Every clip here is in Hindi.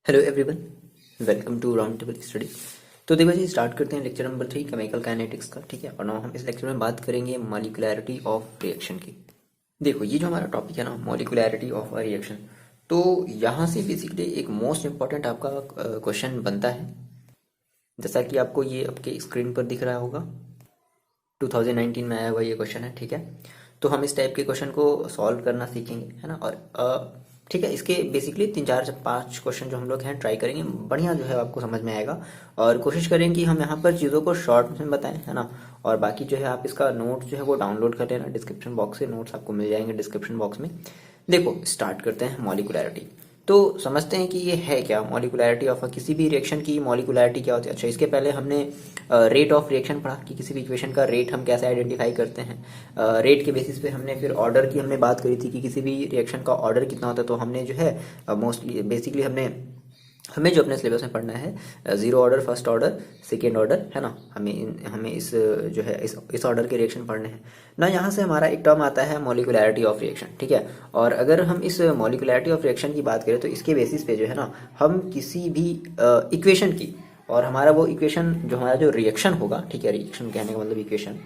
Hello everyone, welcome to round table study. तो देखो जी, स्टार्ट करते हैं लेक्चर नंबर 3 केमिकल काइनेटिक्स का। ठीक है, और ना हम इस लेक्चर में बात करेंगे मॉलिक्यूलैरिटी ऑफ रिएक्शन की। देखो, ये जो हमारा टॉपिक है ना, मॉलिक्यूलैरिटी ऑफ अ रिएक्शन, तो यहाँ से बेसिकली एक मोस्ट इंपॉर्टेंट आपका क्वेश्चन बनता है। जैसा कि आपको ये आपके स्क्रीन पर दिख रहा होगा, 2019 में आया हुआ ये क्वेश्चन है। ठीक है, तो हम इस टाइप के क्वेश्चन को सॉल्व करना सीखेंगे, है ना। और ठीक है, इसके बेसिकली 3 4 5 क्वेश्चन जो हम लोग हैं ट्राई करेंगे, बढ़िया जो है आपको समझ में आएगा। और कोशिश करें कि हम यहाँ पर चीज़ों को शॉर्ट में बताएं, है ना। और बाकी जो है आप इसका नोट्स जो है वो डाउनलोड कर लेना, डिस्क्रिप्शन बॉक्स से नोट्स आपको मिल जाएंगे डिस्क्रिप्शन बॉक्स में। देखो, स्टार्ट करते हैं मॉलिक्यूलैरिटी। तो समझते हैं कि ये है क्या मॉलिक्यूलैरिटी ऑफ किसी भी रिएक्शन की मॉलिक्यूलैरिटी क्या होती है। अच्छा, इसके पहले हमने रेट ऑफ रिएक्शन पढ़ा कि किसी भी इक्वेशन का रेट हम कैसे आइडेंटिफाई करते हैं। रेट के बेसिस पे हमने फिर ऑर्डर की हमने बात करी थी कि किसी भी रिएक्शन का ऑर्डर कितना होता है। तो हमने जो है मोस्टली बेसिकली हमें जो अपने सिलेबस में पढ़ना है, zero order, first order, second order, है ना। हमें इस जो है इस ऑर्डर के रिएक्शन पढ़ने हैं ना। यहाँ से हमारा एक टर्म आता है मॉलिक्यूलैरिटी ऑफ रिएक्शन। ठीक है, और अगर हम इस मॉलिक्यूलैरिटी ऑफ रिएक्शन की बात करें तो इसके बेसिस पे जो है ना, हम किसी भी इक्वेशन की, और हमारा वो इक्वेशन जो हमारा जो रिएक्शन होगा, ठीक है, रिएक्शन कहने का मतलब इक्वेशन,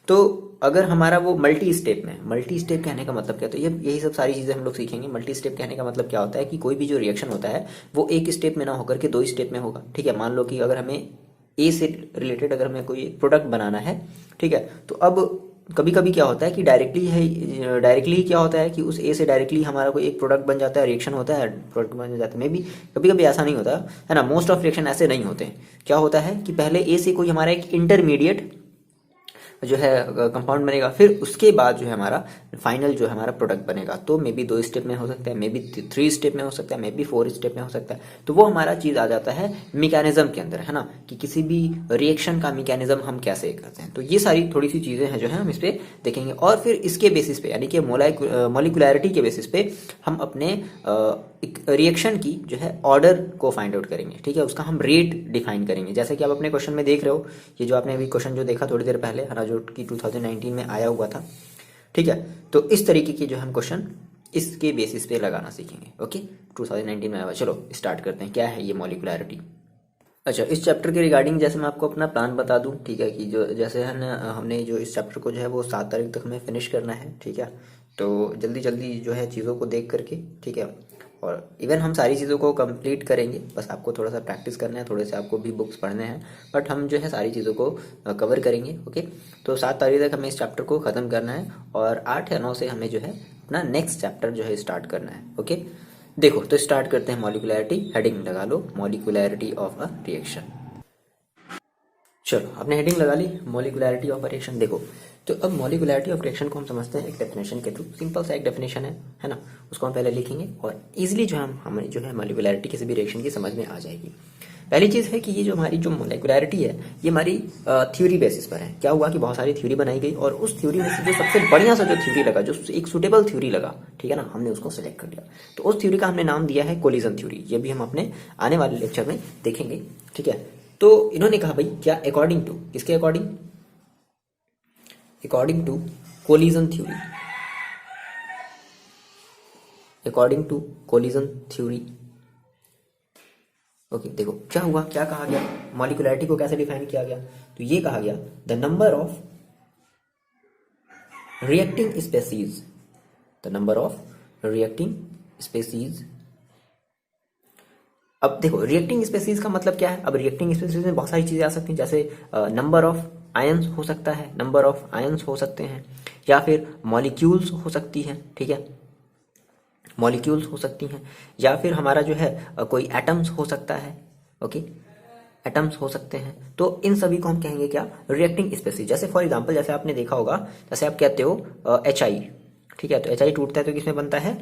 तो अगर हमारा वो मल्टी स्टेप में, मल्टी स्टेप कहने का मतलब क्या, तो ये यही सब सारी चीज़ें हम लोग सीखेंगे। मल्टी स्टेप कहने का मतलब क्या होता है कि कोई भी जो रिएक्शन होता है वो एक स्टेप में ना होकर के 2 स्टेप में होगा। ठीक है, मान लो कि अगर हमें ए से रिलेटेड अगर हमें कोई प्रोडक्ट बनाना है, ठीक है, तो अब कभी कभी क्या होता है कि डायरेक्टली क्या होता है कि उस ए से डायरेक्टली हमारा कोई एक प्रोडक्ट बन जाता है, रिएक्शन होता है, प्रोडक्ट बन जाता है। मे बी कभी कभी ऐसा नहीं होता है ना, मोस्ट ऑफ रिएक्शन ऐसे नहीं होते। क्या होता है कि पहले ए से कोई हमारा एक इंटरमीडिएट जो है कंपाउंड बनेगा, फिर उसके बाद जो है हमारा फाइनल जो है हमारा प्रोडक्ट बनेगा। तो मे बी 2 स्टेप में हो सकता है, मे बी 3 स्टेप में हो सकता है, मे बी 4 स्टेप में हो सकता है। तो वो हमारा चीज़ आ जाता है मैकेनिज्म के अंदर, है ना, कि किसी भी रिएक्शन का मैकेनिज्म हम कैसे करते हैं। तो ये सारी थोड़ी सी चीज़ें हैं जो है हम इस पर देखेंगे। और फिर इसके बेसिस पे, यानी कि मॉलिक्यूलैरिटी के बेसिस पे हम अपने एक रिएक्शन की जो है ऑर्डर को फाइंड आउट करेंगे। ठीक है, उसका हम रेट डिफाइन करेंगे। जैसे कि आप अपने क्वेश्चन में देख रहे हो, ये जो आपने अभी क्वेश्चन जो देखा थोड़ी देर पहले, है ना, जो कि 2019 में आया हुआ था। ठीक है, तो इस तरीके के जो हम क्वेश्चन इसके बेसिस पे लगाना सीखेंगे। ओके, 2019 में आया हुआ। चलो स्टार्ट करते हैं, क्या है ये मॉलिक्यूलैरिटी। अच्छा, इस चैप्टर के रिगार्डिंग जैसे मैं आपको अपना प्लान बता दूं, ठीक है, कि जो जैसे है ना, हमने जो इस चैप्टर को जो है वो 7 तारीख तक हमें फिनिश करना है। ठीक है, तो जल्दी जल्दी जो है चीज़ों को देख करके, ठीक है, और इवन हम सारी चीज़ों को कंप्लीट करेंगे। बस आपको थोड़ा सा प्रैक्टिस करना है, थोड़े से आपको भी बुक्स पढ़ने हैं, बट हम जो है सारी चीज़ों को कवर करेंगे। ओके, तो 7 तारीख तक हमें इस चैप्टर को ख़त्म करना है, और 8 या 9 से हमें जो है अपना नेक्स्ट चैप्टर जो है स्टार्ट करना है। ओके, देखो, तो स्टार्ट करते हैं मॉलिक्यूलैरिटी। हेडिंग लगा लो, मॉलिक्यूलैरिटी ऑफ अ रिएक्शन। चलो, आपने हेडिंग लगा ली, मॉलिक्यूलैरिटी ऑफ अ रिएक्शन। देखो, तो अब मॉलिक्यूलैरिटी ऑफ रिएक्शन को हम समझते हैं एक डेफिनेशन के थ्रू। सिंपल सा एक डेफिनेशन है ना, उसको हम पहले लिखेंगे और इजीली जो हम हमें जो है मॉलिक्यूलैरिटी किसी भी रिएक्शन की समझ में आ जाएगी। पहली चीज़ है कि ये जो हमारी जो मॉलिक्यूलैरिटी है, ये हमारी थ्योरी बेसिस पर है। क्या हुआ कि बहुत सारी थ्योरी बनाई गई, और उस थ्योरी में से जो सबसे बढ़िया सा जो थ्योरी लगा, जो एक सुटेबल थ्योरी लगा, ठीक है ना, हमने उसको सेलेक्ट कर लिया। तो उस थ्योरी का हमने नाम दिया है कोलिजन थ्योरी। ये भी हम अपने आने वाले लेक्चर में देखेंगे। ठीक है, तो इन्होंने कहा भाई, क्या अकॉर्डिंग टू, किसके according, according to collision theory, according to collision theory. Okay, देखो क्या हुआ, क्या कहा गया, मॉलिक्यूलैरिटी को कैसे डिफाइन किया गया। तो ये कहा गया, the number of reacting species, the number of reacting species. अब देखो, रिएक्टिंग स्पेसीज का मतलब क्या है। अब रिएक्टिंग स्पेसीज में बहुत सारी चीजें आ सकती हैं, जैसे नंबर ऑफ आयंस हो सकता है, नंबर ऑफ आयंस हो सकते हैं, या फिर मॉलिक्यूल्स हो सकती हैं। ठीक है, मॉलिक्यूल्स हो सकती हैं, या फिर हमारा जो है कोई एटम्स हो सकता है। ओके, एटम्स हो सकते हैं। तो इन सभी को हम कहेंगे क्या, रिएक्टिंग स्पेसीज। जैसे फॉर एग्जांपल, जैसे आपने देखा होगा, जैसे आप कहते हो HI। ठीक है, तो HI टूटता है तो किसमें बनता है,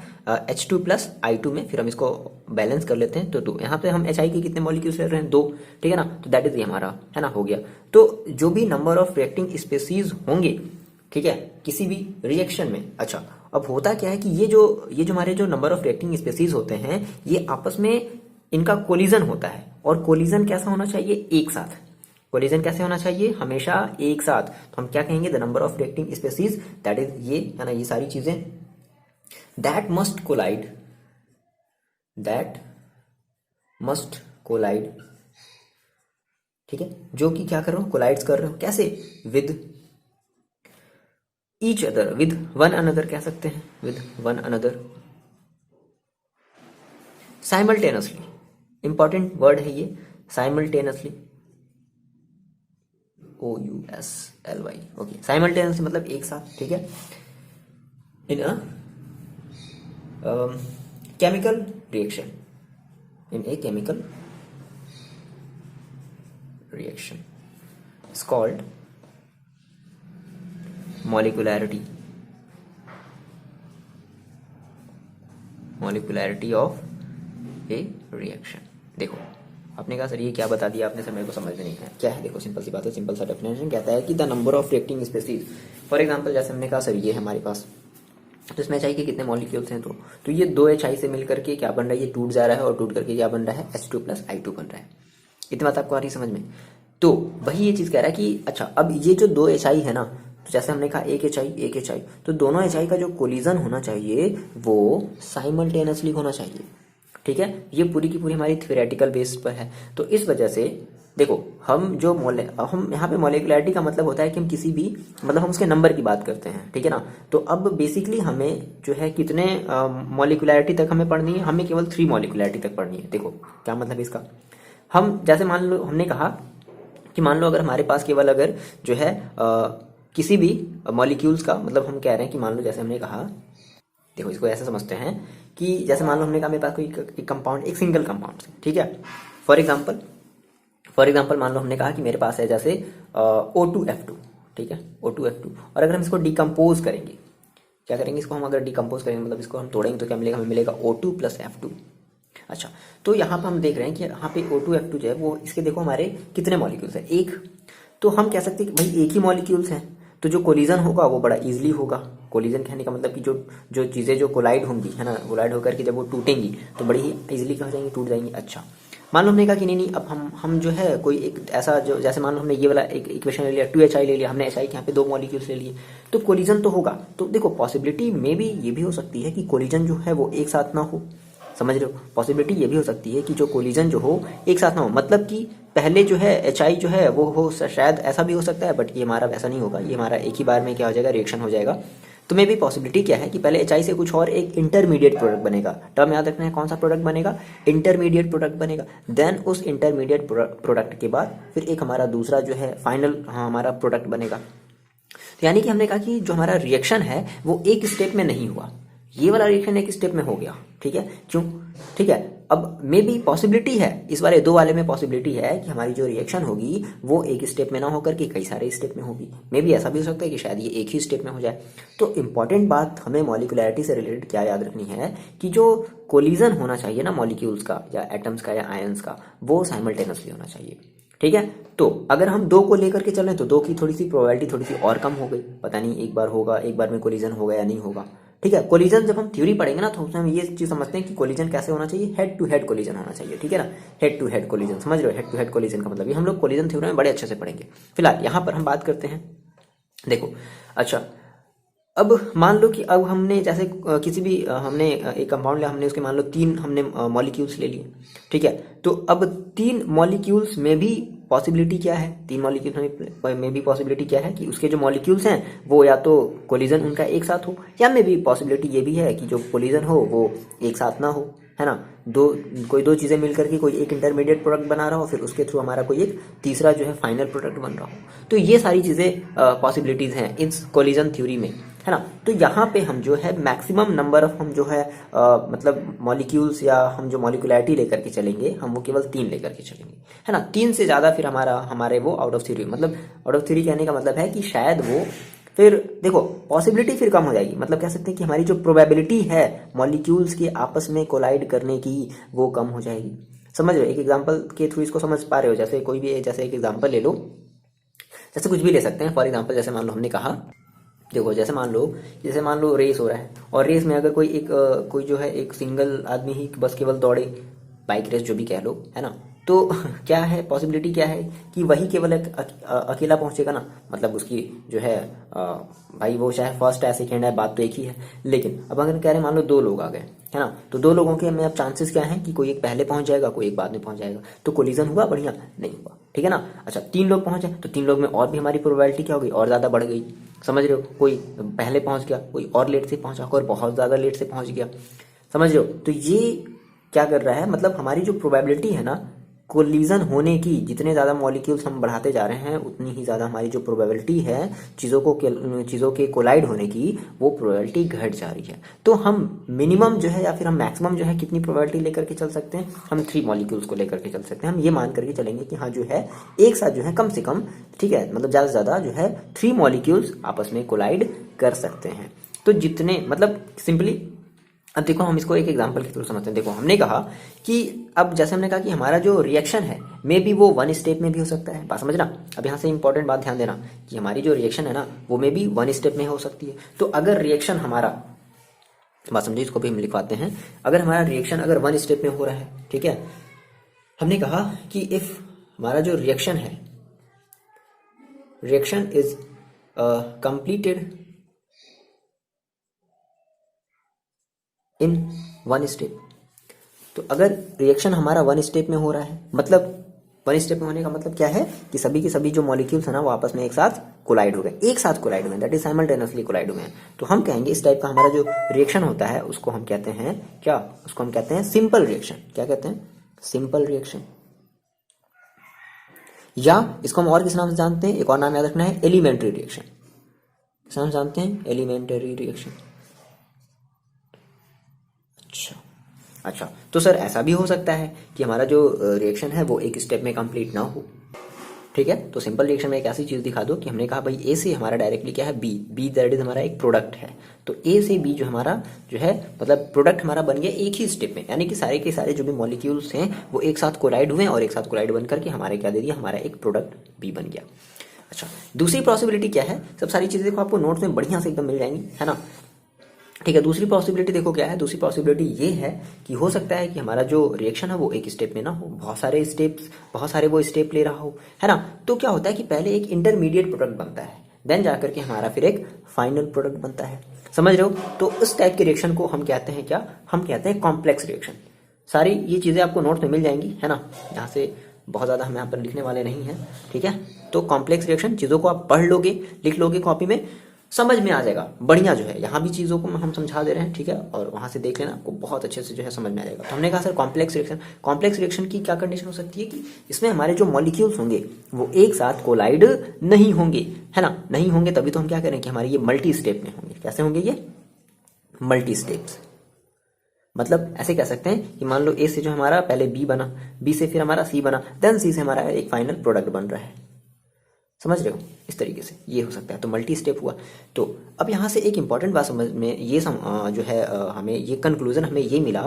H2 प्लस I2 में। फिर हम इसको बैलेंस कर लेते हैं, तो 2। यहाँ पे हम HI के कितने मॉलिक्यूल्स ले रहे हैं, 2। ठीक है ना, तो दैट इज ये हमारा, है ना, हो गया। तो जो भी नंबर ऑफ रिएक्टिंग स्पेसीज होंगे, ठीक है, किसी भी रिएक्शन में। अच्छा, अब होता क्या है कि ये जो हमारे जो नंबर ऑफ रिएक्टिंग स्पेसीज होते हैं, ये आपस में इनका कोलिजन होता है। और कोलिजन कैसा होना चाहिए, एक साथ। कोलिजन कैसे होना चाहिए, हमेशा एक साथ। तो हम क्या कहेंगे, the number of reacting species, that is ये, है ना, ये सारी चीजें, that must collide, that must collide, ठीक है, जो कि क्या कर रहे हो, कोलाइड्स कर रहे हो, कैसे, with each other, with one another कह सकते हैं, with one another, simultaneously, important word है ये, साइमल्टेनियसली, OUSLY, ओके, साइमल्टेनियसली मतलब एक साथ, ठीक है, in a chemical reaction, in a chemical reaction is called molecularity of a reaction। देखो आपने कहा सर ये क्या बता दिया आपने, सर मेरे को समझ में नहीं आया, क्या है, देखो सिंपल सी बात है, सिंपल सा डेफिनेशन कहता है कि the number of reacting species, for example जैसे हमने कहा सर ये है हमारे पास, तो इसमें HI के कितने मॉलिक्यूल्स हैं, तो ये दो HI से मिलकर के क्या बन रहा है, ये टूट जा रहा है और टूट करके क्या बन रहा है, H2 + I2 बन रहा है। इतनी बात आपको आ रही समझ में। तो वही ये चीज कह रहा है कि अच्छा अब ये जो दो HI है ना, तो जैसे हमने कहा एक HI, तो दोनों HI का जो कोलिजन होना चाहिए वो साइमल्टेनियसली होना चाहिए, ठीक है, ये पूरी की पूरी हमारी थ्योरेटिकल बेस पर है। तो इस वजह से देखो हम जो हम यहाँ पे मॉलिक्युलैरिटी का मतलब होता है कि हम किसी भी मतलब हम उसके नंबर की बात करते हैं, ठीक है ना। तो अब बेसिकली हमें जो है कितने मॉलिक्युलैरिटी तक हमें पढ़नी है, हमें केवल 3 मॉलिक्युलैरिटी तक पढ़नी है। देखो क्या मतलब इसका, हम जैसे मान लो हमने कहा कि मान लो अगर हमारे पास केवल अगर जो है किसी भी मॉलिक्यूल्स का मतलब हम कह रहे हैं कि मान लो जैसे हमने कहा, देखो इसको ऐसे समझते हैं कि जैसे मान लो हमने कहा मेरे पास कोई एक कंपाउंड, एक सिंगल कंपाउंड, ठीक है, फॉर एग्जाम्पल मान लो हमने कहा कि मेरे पास है जैसे O2F2, ठीक है, O2F2, और अगर हम इसको डिकम्पोज करेंगे, क्या करेंगे इसको हम अगर डिकम्पोज करेंगे मतलब इसको हम तोड़ेंगे तो क्या मिलेगा, हमें मिलेगा O2 + F2। अच्छा तो यहाँ पर हम देख रहे हैं कि यहाँ पे O2F2 जो है वो इसके देखो हमारे कितने मॉलिक्यूल्स हैं, एक, तो हम कह सकते हैं कि भाई एक ही मॉलिक्यूल्स हैं, तो जो कोलिजन होगा वो बड़ा इजीली होगा। कोलिजन कहने का मतलब कि जो चीज़ें जो कोलाइड होंगी है ना, कोलाइड होकर के जब वो टूटेंगी तो बड़ी ही इजीली क्या हो जाएंगी, टूट जाएंगी। अच्छा मान लो हमने कहा कि नहीं अब हम जो है कोई एक ऐसा जो जैसे मान लो हमने ये वाला एक इक्वेशन ले लिया, 2HI ले लिया हमने, HI के यहाँ पे 2 मॉलिक्यूल्स ले लिए, तो कोलिजन तो होगा। तो देखो पॉसिबिलिटी में भी ये भी हो सकती है कि कोलिजन जो है वो एक साथ ना हो, समझ रहे हो, पॉसिबिलिटी ये भी हो सकती है कि जो कोलिजन जो हो एक साथ ना हो, मतलब कि पहले जो है HI जो है वो हो, शायद ऐसा भी हो सकता है, बट ये हमारा वैसा नहीं होगा, ये हमारा एक ही बार में क्या हो जाएगा, रिएक्शन हो जाएगा। तो मे भी पॉसिबिलिटी क्या है कि पहले HI से कुछ और एक इंटरमीडिएट प्रोडक्ट बनेगा, टर्म याद रखना है, कौन सा प्रोडक्ट बनेगा, इंटरमीडिएट प्रोडक्ट बनेगा। देन उस इंटरमीडिएट प्रोडक्ट के बाद फिर एक हमारा दूसरा जो है फाइनल हमारा प्रोडक्ट बनेगा। तो यानी कि हमने कहा कि जो हमारा रिएक्शन है वो एक स्टेप में नहीं हुआ, ये वाला रिएक्शन एक स्टेप में हो गया, ठीक है, क्यों, ठीक है। अब मे बी पॉसिबिलिटी है इस वाले 2 वाले में पॉसिबिलिटी है कि हमारी जो रिएक्शन होगी वो एक स्टेप में ना होकर के कई सारे स्टेप में होगी। मे बी ऐसा भी हो सकता है कि शायद ये एक ही स्टेप में हो जाए। तो इंपॉर्टेंट बात हमें मॉलिक्युलैरिटी से रिलेटेड क्या याद रखनी है कि जो कोलिजन होना चाहिए ना मॉलिक्यूल्स का या एटम्स का या आयंस का, वो साइमल्टेनियसली होना चाहिए, ठीक है। तो अगर हम 2 को लेकर के चलें तो 2 की थोड़ी सी प्रोबेबिलिटी थोड़ी सी और कम हो गई, पता नहीं एक बार होगा, एक बार में कोलिजन होगा या नहीं होगा, ठीक है। कोलिजन जब हम थ्योरी पढ़ेंगे ना तो उसमें हम ये चीज समझते हैं कि कोलिजन कैसे होना चाहिए, हेड टू हेड कोलिजन होना चाहिए, ठीक है ना, हेड टू हेड कोलिजन, समझ रहे हो, हेड टू हेड कोलिजन का मतलब ये हम लोग कोलिजन थ्योरी में बड़े अच्छे से पढ़ेंगे। फिलहाल यहाँ पर हम बात करते हैं, देखो अच्छा अब मान लो कि अब हमने जैसे किसी भी हमने एक कंपाउंड लिया, हमने उसके मान लो 3 हमने मॉलिक्यूल्स ले लिए, ठीक है। तो अब 3 मॉलिक्यूल्स में भी पॉसिबिलिटी क्या है, 3 मॉलिक्यूल्स में भी पॉसिबिलिटी क्या है कि उसके जो मॉलिक्यूल्स हैं वो या तो कोलिजन उनका एक साथ हो, या में भी पॉसिबिलिटी ये भी है कि जो कोलिजन हो वो एक साथ ना हो, है ना, कोई दो चीज़ें मिलकर के कोई एक इंटरमीडिएट प्रोडक्ट बना रहा हो, फिर उसके थ्रू हमारा कोई एक तीसरा जो है फाइनल प्रोडक्ट बन रहा हो। तो ये सारी चीज़ें पॉसिबिलिटीज़ हैं इस कोलिजन थ्योरी में, है ना। तो यहाँ पे हम जो है मैक्सिमम नंबर ऑफ हम जो है मतलब मॉलिक्यूल्स या हम जो मॉलिक्युलैरिटी लेकर के चलेंगे हम वो केवल 3 लेकर के चलेंगे, है ना। 3 से ज़्यादा फिर हमारे वो आउट ऑफ थ्योरी, मतलब आउट ऑफ थ्योरी कहने का मतलब है कि शायद वो फिर देखो पॉसिबिलिटी फिर कम हो जाएगी, मतलब कह सकते हैं कि हमारी जो प्रोबेबिलिटी है मॉलिक्यूल्स के आपस में कोलाइड करने की वो कम हो जाएगी। समझ रहे हो, एक एग्जांपल के थ्रू इसको समझ पा रहे हो, जैसे कोई भी जैसे एक एग्जांपल ले लो, जैसे कुछ भी ले सकते हैं, फॉर एग्जांपल जैसे मान लो हमने कहा, देखो जैसे मान लो रेस हो रहा है, और रेस में अगर कोई जो है एक सिंगल आदमी ही बस केवल दौड़े, बाइक रेस जो भी कह लो, है ना, तो क्या है पॉसिबिलिटी, क्या है कि वही केवल अकेला पहुंचेगा ना, मतलब उसकी जो है भाई वो चाहे फर्स्ट है सेकेंड है, बात तो एक ही है। लेकिन अब अगर कह रहे हैं मान लो 2 लोग आ गए, है ना, तो 2 लोगों के में अब चांसेस क्या है कि कोई एक पहले पहुंच जाएगा, कोई एक बाद में पहुंच जाएगा, तो कोलिजन हुआ, बढ़िया नहीं हुआ, ठीक है ना। अच्छा 3 लोग पहुंचे तो 3 लोग में और भी हमारी प्रोबेबिलिटी क्या हो गई, और ज्यादा बढ़ गई, समझ रहे हो, कोई पहले पहुंच गया, कोई और लेट से पहुंचा, कोई बहुत ज्यादा लेट से पहुंच गया, समझ रहे हो। तो ये क्या कर रहा है, मतलब हमारी जो प्रोबेबिलिटी है ना कोलिजन होने की, जितने ज़्यादा मॉलिक्यूल्स हम बढ़ाते जा रहे हैं उतनी ही ज़्यादा हमारी जो प्रोबेबिलिटी है चीज़ों के कोलाइड होने की, वो प्रोबेबिलिटी घट जा रही है। तो हम मिनिमम जो है या फिर हम मैक्सिमम जो है कितनी प्रोबेबिलिटी लेकर के चल सकते हैं, हम 3 मॉलिक्यूल्स को लेकर के चल सकते हैं। हम ये मान करके चलेंगे कि हाँ जो है एक साथ जो है कम से कम, ठीक है, मतलब ज़्यादा से ज़्यादा जो है 3 मॉलिक्यूल्स आपस में कोलाइड कर सकते हैं। तो जितने मतलब सिंपली अब देखो हम इसको एक एग्जांपल के थ्रू समझते हैं। देखो हमने कहा कि अब जैसे हमने कहा कि हमारा जो रिएक्शन है मे बी वो 1 स्टेप में भी हो सकता है, बात समझना। अब यहाँ से इंपॉर्टेंट बात ध्यान देना कि हमारी जो रिएक्शन है ना वो मे बी 1 स्टेप में हो सकती है। तो अगर रिएक्शन हमारा, बात समझिए, इसको भी हम लिखवाते हैं, अगर हमारा रिएक्शन अगर 1 स्टेप में हो रहा है, ठीक है, हमने कहा कि इफ हमारा जो रिएक्शन है, reaction is completed in 1 step, तो अगर रिएक्शन हमारा 1 स्टेप में हो रहा है, मतलब 1 स्टेप में होने का मतलब क्या है कि सभी के सभी जो मॉलिक्यूल्स है ना वो आपस में एक साथ कोलाइड हो गए, एक साथ कोलाइड हुए, दैट इज साइमल्टेनियसली कोलाइड हुए हैं। तो हम कहेंगे इस टाइप का हमारा जो रिएक्शन होता है उसको हम कहते हैं क्या, उसको हम कहते हैं सिंपल रिएक्शन। क्या कहते हैं, सिंपल रिएक्शन। या इसको हम और किस नाम से जानते हैं, एक और नाम याद रखना है, एलिमेंट्री रिएक्शन। किस नाम जानते हैं, एलिमेंटरी रिएक्शन। अच्छा तो सर ऐसा भी हो सकता है कि हमारा जो रिएक्शन है वो एक स्टेप में कंप्लीट ना हो, ठीक है। तो सिंपल रिएक्शन में एक ऐसी चीज दिखा दो कि हमने कहा भाई ए से हमारा डायरेक्टली क्या है बी दैट इज हमारा एक प्रोडक्ट है, तो ए से बी जो हमारा जो है मतलब प्रोडक्ट हमारा बन गया एक ही स्टेप में, यानी कि सारे के सारे जो भी मॉलिक्यूल्स हैं वो एक साथ कोलाइड हुए और एक साथ कोलाइड बन करके हमारे क्या दे दिया, हमारा एक प्रोडक्ट बी बन गया। अच्छा दूसरी पॉसिबिलिटी क्या है, सब सारी चीजें देखो आपको नोट्स में बढ़िया से एकदम मिल जाएंगी, है ना, ठीक है। दूसरी पॉसिबिलिटी देखो क्या है, दूसरी पॉसिबिलिटी ये है कि हो सकता है कि हमारा जो रिएक्शन है वो एक स्टेप में ना हो, बहुत सारे वो स्टेप ले रहा हो, है ना। तो क्या होता है कि पहले एक इंटरमीडिएट प्रोडक्ट बनता है, देन जाकर के हमारा फिर एक फाइनल प्रोडक्ट बनता है, समझ रहे हो। तो उस टाइप के रिएक्शन को हम कहते हैं क्या, हम कहते हैं कॉम्प्लेक्स रिएक्शन। सारी ये चीजें आपको नोट्स में मिल जाएंगी, है ना, यहाँ से बहुत ज्यादा हम यहाँ पर लिखने वाले नहीं हैं, ठीक है। तो कॉम्प्लेक्स रिएक्शन चीजों को आप पढ़ लोगे, लिख लोगे कॉपी में, समझ में आ जाएगा बढ़िया जो है। यहाँ भी चीजों को हम समझा दे रहे हैं, ठीक है, और वहां से देख लेना, आपको बहुत अच्छे से जो है समझ में आ जाएगा। तो हमने कहा सर कॉम्प्लेक्स रिएक्शन की क्या कंडीशन हो सकती है कि इसमें हमारे जो मॉलिक्यूल्स होंगे वो एक साथ कोलाइड नहीं होंगे, है ना, नहीं होंगे, तभी तो हम क्या करें कि हमारे ये मल्टी स्टेप में होंगे। कैसे होंगे ये मल्टी स्टेप्स, मतलब ऐसे कह सकते हैं कि मान लो ए से जो हमारा पहले बी बना, बी से फिर हमारा सी बना, देन सी से हमारा एक फाइनल प्रोडक्ट बन रहा है, समझ रहे हो, इस तरीके से ये हो सकता है। तो मल्टी स्टेप हुआ। तो अब यहाँ से एक इंपॉर्टेंट बात समझ में ये जो है हमें ये कंक्लूजन हमें ये मिला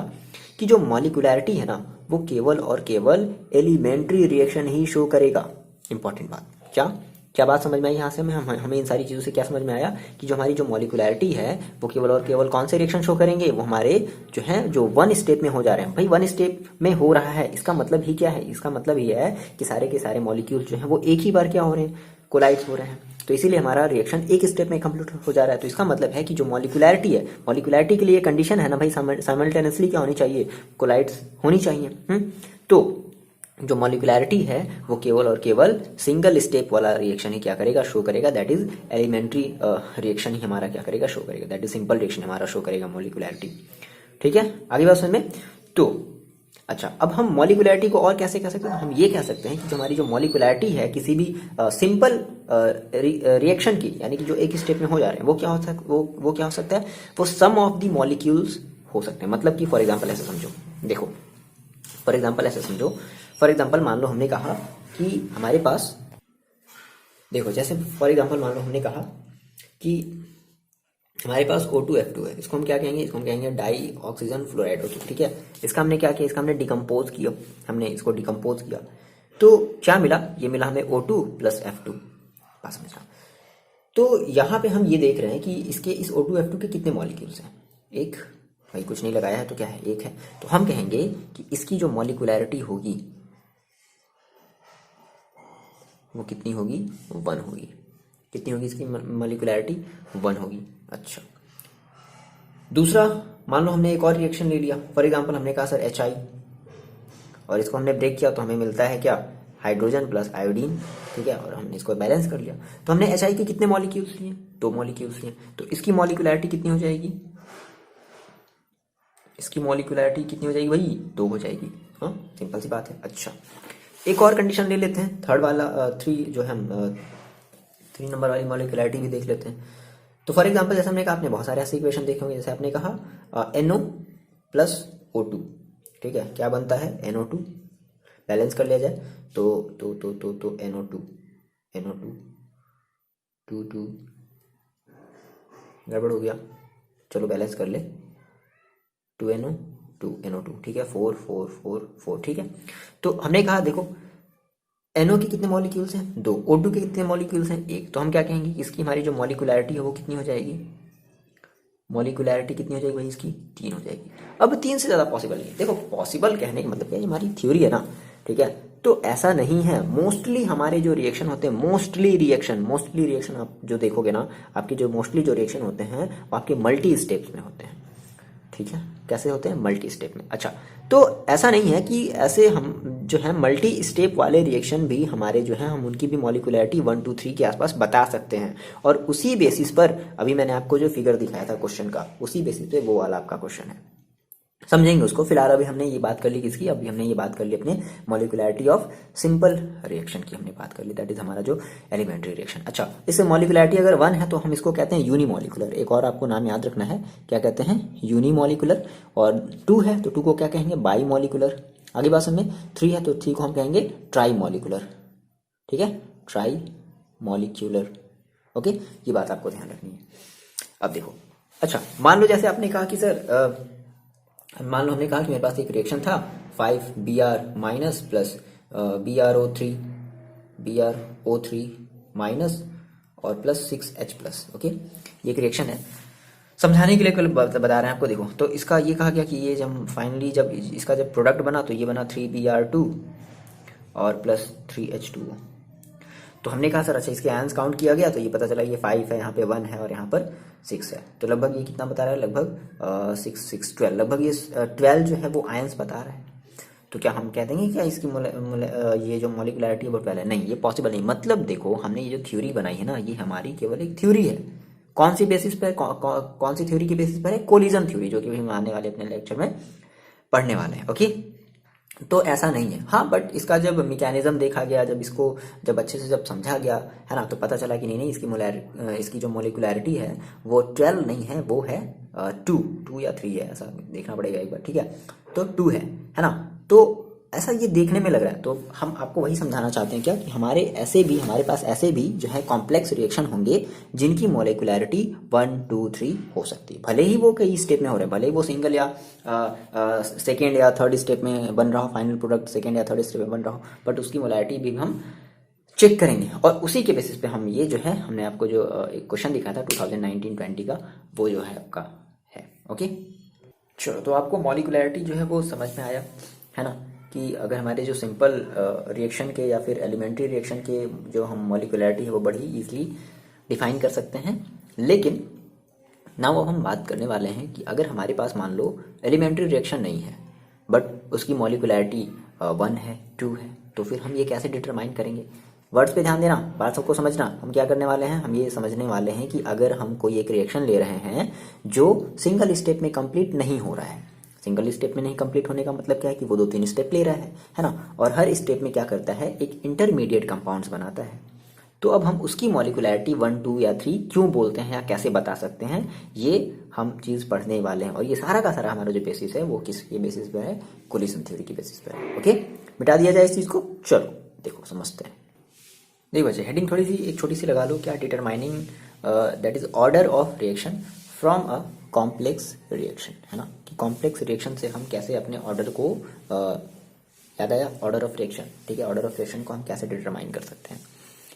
कि जो मॉलिक्यूलैरिटी है ना वो केवल और केवल एलिमेंट्री रिएक्शन ही शो करेगा। इंपॉर्टेंट बात, क्या क्या बात समझ में आई यहाँ से, हमें इन सारी चीज़ों से क्या समझ में आया कि जो हमारी जो मॉलिक्यूलैरिटी है वो केवल और केवल कौन से रिएक्शन शो करेंगे, वो हमारे जो है जो 1 स्टेप में हो जा रहे हैं। भाई 1 स्टेप में हो रहा है, इसका मतलब ही क्या है, इसका मतलब ये है कि सारे के सारे मॉलिक्यूल जो है वो एक ही बार क्या हो रहे हैं, कोलाइड्स हो रहे हैं। तो इसीलिए हमारा रिएक्शन एक स्टेप में कंप्लीट हो जा रहा है। तो इसका मतलब है कि जो मॉलिक्यूलैरिटी है, मॉलिक्यूलैरिटी के लिए कंडीशन है ना भाई, साइमल्टेनियसली क्या होनी चाहिए, कोलाइड्स होनी चाहिए। तो जो मॉलिक्यूलैरिटी है वो केवल और केवल सिंगल स्टेप वाला रिएक्शन ही क्या करेगा, शो करेगा, दैट इज एलिमेंट्री रिएक्शन ही हमारा क्या करेगा, शो करेगा, दैट इज सिंपल रिएक्शन हमारा शो करेगा मॉलिक्यूलैरिटी, ठीक है। आगे बात समझ में। तो अच्छा अब हम मॉलिक्यूलैरिटी को और कैसे कह सकते हैं, हम ये कह सकते हैं कि हमारी जो मॉलिक्यूलैरिटी है किसी भी सिंपल रिएक्शन की, यानी कि जो एक स्टेप में हो जा रहे हैं, वो क्या हो सकता है, वो क्या हो सकता है, वो सम ऑफ द मॉलिक्यूल्स हो सकते हैं। मतलब कि फॉर एग्जाम्पल ऐसे समझो, देखो फॉर एग्जाम्पल ऐसे समझो, फॉर एग्जाम्पल मान लो हमने कहा कि हमारे पास, देखो जैसे फॉर एग्जाम्पल मान लो हमने कहा कि हमारे पास O2F2 है, इसको हम क्या कहेंगे, इसको हम कहेंगे डाई ऑक्सीजन फ्लोराइड O2, ठीक है। इसका हमने क्या किया, इसका हमने डिकम्पोज किया, हमने इसको डिकम्पोज किया, तो क्या मिला, ये मिला हमें O2 + F2, बस समझना। तो यहाँ पे हम ये देख रहे हैं कि इसके इस O2F2 के कितने मॉलिक्यूल्स हैं, एक, भाई कुछ नहीं लगाया है तो क्या है, एक है। तो हम कहेंगे कि इसकी जो मॉलिक्यूलैरिटी होगी वो कितनी होगी, 1 होगी। कितनी होगी इसकी मॉलिक्यूलैरिटी, 1 होगी। अच्छा, दूसरा मान लो हमने एक और रिएक्शन ले लिया, फॉर एग्जांपल हमने कहा सर HI, और इसको हमने ब्रेक किया तो हमें मिलता है क्या, हाइड्रोजन प्लस आयोडीन, ठीक है, और हमने इसको बैलेंस कर लिया। तो हमने HI के कितने मॉलिक्यूल्स लिए, 2 मॉलिक्यूल्स लिए, तो इसकी मॉलिक्यूलैरिटी कितनी हो जाएगी, इसकी मॉलिक्यूलैरिटी कितनी हो जाएगी भाई, 2 हो जाएगी। हाँ, सिंपल सी बात है। अच्छा, एक और कंडीशन ले लेते हैं, थर्ड वाला 3 जो है हम 3 नंबर वाली मॉलिक्यूलैरिटी भी देख लेते हैं। तो फॉर एग्जांपल जैसे हमने कहा, आपने बहुत सारे ऐसे इक्वेशन देखे होंगे, जैसे आपने कहा NO प्लस O2, ठीक है, क्या बनता है, NO2, बैलेंस कर लिया जाए तो NO2 2 गड़बड़ हो गया, चलो बैलेंस कर ले, 2NO 2NO2, ठीक है, 4 4 4 4, ठीक है। तो हमने कहा देखो NO के कितने मॉलिक्यूल्स हैं, 2, O2 के कितने मॉलिक्यूल्स हैं, 1, तो हम क्या कहेंगे, इसकी हमारी जो मॉलिक्यूलैरिटी है वो कितनी हो जाएगी, मॉलिक्यूलैरिटी कितनी हो जाएगी भाई इसकी, 3 हो जाएगी। अब 3 से ज़्यादा पॉसिबल नहीं है। देखो पॉसिबल कहने का मतलब क्या है, हमारी थ्योरी है ना, ठीक है, तो ऐसा नहीं है। मोस्टली हमारे जो रिएक्शन होते हैं, मोस्टली रिएक्शन आप जो देखोगे ना, आपके जो मोस्टली जो रिएक्शन होते हैं वो आपके मल्टी स्टेप्स में होते हैं, ठीक है, कैसे होते हैं, मल्टी स्टेप में। अच्छा, तो ऐसा नहीं है कि ऐसे हम जो है मल्टी स्टेप वाले रिएक्शन भी हमारे जो है, हम उनकी भी मॉलिक्यूलैरिटी 1 2 3 के आसपास बता सकते हैं, और उसी बेसिस पर अभी मैंने आपको जो फिगर दिखाया था क्वेश्चन का, उसी बेसिस पे वो वाला आपका क्वेश्चन है, समझेंगे उसको। फिलहाल अभी हमने ये बात कर ली किसकी, अभी हमने ये बात कर ली अपने मॉलिक्यूलैरिटी ऑफ सिंपल रिएक्शन की हमने बात कर ली, दैट इज हमारा जो एलिमेंट्री रिएक्शन। अच्छा, इससे मॉलिक्यूलैरिटी अगर 1 है तो हम इसको कहते हैं यूनिमॉलिक्यूलर। एक और आपको नाम याद रखना है, क्या कहते हैं, यूनिमॉलिक्यूलर। और 2 है तो 2 को क्या कहेंगे, बाई मॉलिक्यूलर। आगे बात समझे, 3 है तो 3 को हम कहेंगे ट्राई मॉलिक्यूलर, ठीक है, ट्राई मॉलिक्यूलर। ओके, ये बात आपको ध्यान रखनी है। अब देखो, अच्छा मान लो जैसे आपने कहा कि सर मान लो हमने कहा कि मेरे पास एक रिएक्शन था 5Br minus plus BrO3 minus और प्लस 6H प्लस। ओके, ये एक रिएक्शन है, समझाने के लिए कल बता रहे हैं आपको। देखो तो इसका ये कहा गया कि ये जब फाइनली जब इसका जब प्रोडक्ट बना तो ये बना 3Br2 और प्लस 3H2O। तो हमने कहा सर अच्छा इसके आयंस काउंट किया गया तो ये पता चला ये 5 है, यहाँ पे 1 है और यहाँ पर 6 है, तो लगभग ये कितना बता रहा है, लगभग 6 12, लगभग ये 12 जो है वो आयंस बता रहा है। तो क्या हम कह देंगे क्या इसकी ये जो मॉलिक्यूलैरिटी है वो 12 है, नहीं, ये पॉसिबल नहीं। मतलब देखो हमने ये जो थ्योरी बनाई है ना, ये हमारी केवल एक थ्योरी है। कौन सी बेसिस पर, कौन सी थ्योरी की बेसिस पर है, कोलिजन थ्योरी, जो कि हम आने वाले अपने लेक्चर में पढ़ने वाले हैं। ओके, तो ऐसा नहीं है। हाँ, बट इसका जब मैकेनिज्म देखा गया, जब अच्छे से जब समझा गया है ना, तो पता चला कि नहीं इसकी जो मॉलिक्यूलैरिटी है वो 12 नहीं है, वो है 2 या 3 है, ऐसा देखना पड़ेगा एक बार, ठीक है। तो 2 है ना, तो ऐसा ये देखने में लग रहा है। तो हम आपको वही समझाना चाहते हैं क्या, कि हमारे पास ऐसे भी जो है कॉम्प्लेक्स रिएक्शन होंगे जिनकी मॉलिक्यूलैरिटी 1 2 3 हो सकती है, भले ही वो कई स्टेप में हो रहे हैं, भले ही वो सिंगल या सेकेंड या थर्ड स्टेप में बन रहा हो, फाइनल प्रोडक्ट सेकेंड या थर्ड स्टेप में बन रहा हो, बट उसकी मॉलिक्यूलैरिटी भी हम चेक करेंगे, और उसी के बेसिस पे हम ये जो है, हमने आपको जो एक क्वेश्चन दिखाया था 2019-20 का, वो जो है आपका है। ओके, चलो, तो आपको मॉलिक्यूलैरिटी जो है वो समझ में आया है ना, कि अगर हमारे जो सिंपल रिएक्शन के या फिर एलिमेंट्री रिएक्शन के जो हम मॉलिक्यूलैरिटी है वो बड़ी इजीली डिफाइन कर सकते हैं। लेकिन नाउ अब हम बात करने वाले हैं कि अगर हमारे पास मान लो एलिमेंट्री रिएक्शन नहीं है बट उसकी मॉलिक्यूलैरिटी 1 है 2 है, तो फिर हम ये कैसे डिटरमाइन करेंगे। वर्ड्स पे ध्यान देना, बात सबको समझना। हम क्या करने वाले हैं, हम ये समझने वाले हैं कि अगर हम कोई एक रिएक्शन ले रहे हैं जो सिंगल स्टेप में कंप्लीट नहीं हो रहा है, सिंगल स्टेप में नहीं कंप्लीट होने का मतलब क्या है कि वो 2-3 स्टेप ले रहा है ना, और हर स्टेप में क्या करता है, एक इंटरमीडिएट कंपाउंड्स बनाता है। तो अब हम उसकी मॉलिक्यूलैरिटी 1 2 या 3 क्यों बोलते हैं या कैसे बता सकते हैं, ये हम चीज़ पढ़ने वाले हैं। और ये सारा का सारा हमारा जो बेसिस है वो किसके बेसिस पे है, कोलिशन थ्योरी की बेसिस पे है। ओके, मिटा दिया जाए इस चीज़ को। चलो देखो समझते हैं। देखो बच्चे, हेडिंग थोड़ी सी एक छोटी सी लगा लो, क्या, determining that is order of reaction from a complex reaction, है ना, कि कॉम्प्लेक्स रिएक्शन से हम कैसे अपने ऑर्डर को याद आया, ऑर्डर ऑफ रिएक्शन, ठीक है, ऑर्डर ऑफ रिएक्शन को हम कैसे डिटरमाइन कर सकते हैं।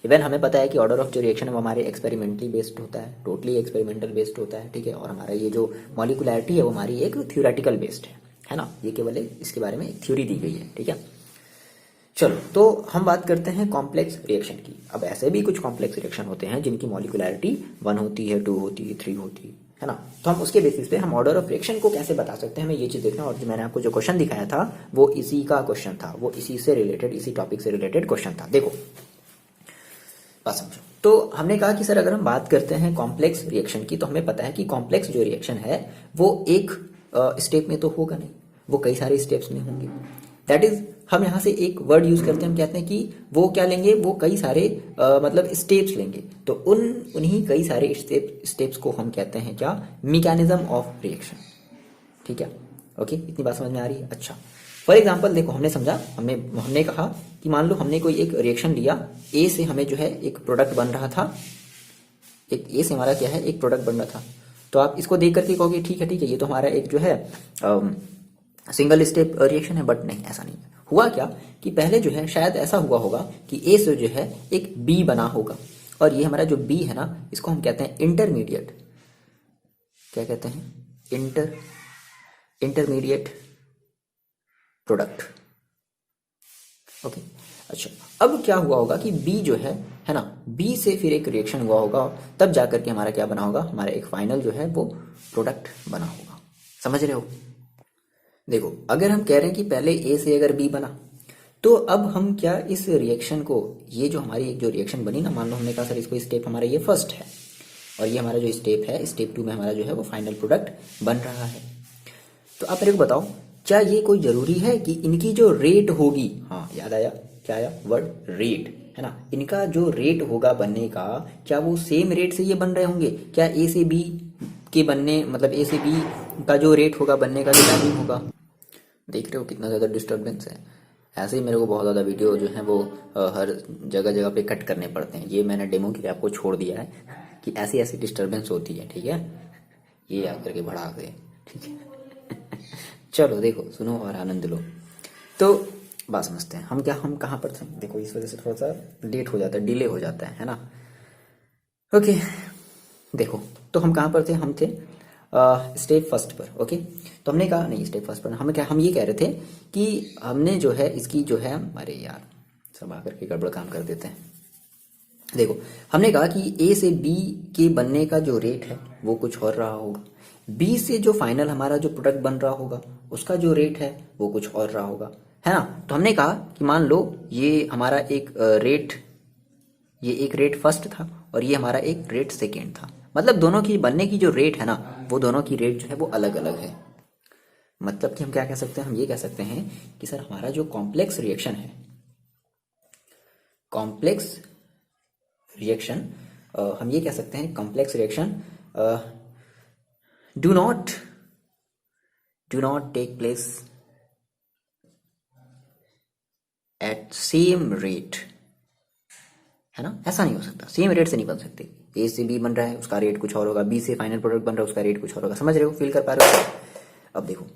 इवन हमें पता है कि ऑर्डर ऑफ जो रिएक्शन है वो हमारे एक्सपेरिमेंटली बेस्ड होता है, टोटली एक्सपेरिमेंटल बेस्ड होता है, ठीक है, और हमारा ये जो मॉलिक्यूलैरिटी है वो हमारी एक थ्योरेटिकल बेस्ड है ना, ये केवल इसके बारे में एक थ्योरी दी गई है, ठीक है। चलो तो हम बात करते हैं कॉम्प्लेक्स रिएक्शन की। अब ऐसे भी कुछ कॉम्प्लेक्स रिएक्शन होते हैं जिनकी मॉलिक्यूलैरिटी 1 होती है, 2 होती है, 3 होती है ना। तो हम उसके बेसिस पे हम ऑर्डर ऑफ रिएक्शन को कैसे बता सकते हैं, हमें ये चीज देखना है। और जो मैंने आपको जो क्वेश्चन दिखाया था वो इसी का क्वेश्चन था, वो इसी से रिलेटेड, इसी टॉपिक से रिलेटेड क्वेश्चन था। देखो बात समझो। तो हमने कहा कि सर अगर हम बात करते हैं कॉम्प्लेक्स रिएक्शन की, तो हमें पता है कि कॉम्प्लेक्स जो रिएक्शन है वो एक स्टेप में तो होगा नहीं, वो कई सारे स्टेप्स में होंगे। दैट इज हम यहाँ से एक वर्ड यूज करते हैं, हम कहते हैं कि वो क्या लेंगे, वो कई सारे मतलब स्टेप्स लेंगे। तो उन्हीं कई सारे स्टेप्स को हम कहते हैं क्या, मैकेनिज्म ऑफ रिएक्शन। ठीक है, ओके, इतनी बात समझ में आ रही है। अच्छा, फॉर एग्जाम्पल देखो, हमने समझा, हमने कहा कि मान लो हमने कोई एक रिएक्शन लिया, ए से हमें जो है एक प्रोडक्ट बन रहा था, एक ए से हमारा क्या है, एक प्रोडक्ट बन रहा था। तो आप इसको देख करके कहोगे ठीक है ये तो हमारा एक जो है सिंगल स्टेप रिएक्शन है, बट नहीं, ऐसा नहीं हुआ। क्या कि पहले जो है शायद ऐसा हुआ होगा कि ए से जो है एक बी बना होगा, और ये हमारा जो बी है ना, इसको हम कहते हैं इंटरमीडिएट। क्या कहते हैं, इंटरमीडिएट प्रोडक्ट। ओके, अच्छा, अब क्या हुआ होगा कि बी जो है ना, बी से फिर एक रिएक्शन हुआ होगा, तब जाकर के हमारा क्या बना होगा, हमारा एक फाइनल जो है वो प्रोडक्ट बना होगा। समझ रहे हो। देखो अगर हम कह रहे हैं कि पहले ए से अगर बी बना, तो अब हम क्या इस रिएक्शन को, ये जो हमारी एक जो रिएक्शन बनी ना, मान लो हमने कहा सर इसको स्टेप हमारा ये फर्स्ट है, और ये हमारा जो स्टेप है, स्टेप 2 में हमारा जो है वो फाइनल प्रोडक्ट बन रहा है। तो आप मेरे को बताओ, क्या ये कोई जरूरी है कि इनकी जो रेट होगी, हाँ याद आया, क्या आया वर्ड, रेट, है ना, इनका जो रेट होगा बनने का, क्या वो सेम रेट से ये बन रहे होंगे? क्या ए से बी के बनने, मतलब ए से बी का जो रेट होगा बनने का, जो टाइमिंग होगा, देख रहे हो कितना ज़्यादा डिस्टर्बेंस है। ऐसे ही मेरे को बहुत ज़्यादा वीडियो जो है वो हर जगह जगह पे कट करने पड़ते हैं। ये मैंने डेमो के लिए आपको छोड़ दिया है कि ऐसी ऐसी डिस्टर्बेंस होती है, ठीक है, ये आकर के बढ़ा गए, ठीक है। चलो देखो, सुनो और आनंद लो। तो बात समझते हैं, हम कहाँ पर थे। देखो इस वजह से थोड़ा सा लेट हो जाता है, डिले हो जाता है ना। ओके, देखो तो हम कहाँ पर थे, हम थे स्टेप फर्स्ट पर। ओके, तो हमने कहा नहीं, स्टेप फर्स्ट पर हम ये कह रहे थे कि हमने जो है इसकी जो है, अरे यार सब आकर के गड़बड़ काम कर देते हैं। देखो हमने कहा कि ए से बी के बनने का जो रेट है वो कुछ और रहा होगा, बी से जो फाइनल हमारा जो प्रोडक्ट बन रहा होगा उसका जो रेट है वो कुछ और रहा होगा, है ना। तो हमने कहा कि मान लो ये हमारा एक रेट, ये एक रेट फर्स्ट था और ये हमारा एक रेट सेकेंड था। मतलब दोनों की बनने की जो रेट है ना, वो दोनों की रेट जो है वो अलग अलग है। मतलब कि हम क्या कह सकते हैं, हम ये कह सकते हैं कि सर हमारा जो कॉम्प्लेक्स रिएक्शन है, कॉम्प्लेक्स रिएक्शन हम ये कह सकते हैं, complex reaction do not take place at same rate, है ना। ऐसा नहीं हो सकता, सेम रेट से नहीं बन सकते। ए से बी बन रहा है उसका रेट कुछ और होगा, बी से फाइनल प्रोडक्ट बन रहा है उसका रेट कुछ और होगा। समझ रहे हो, फील कर पा रहे हो। अब देखो,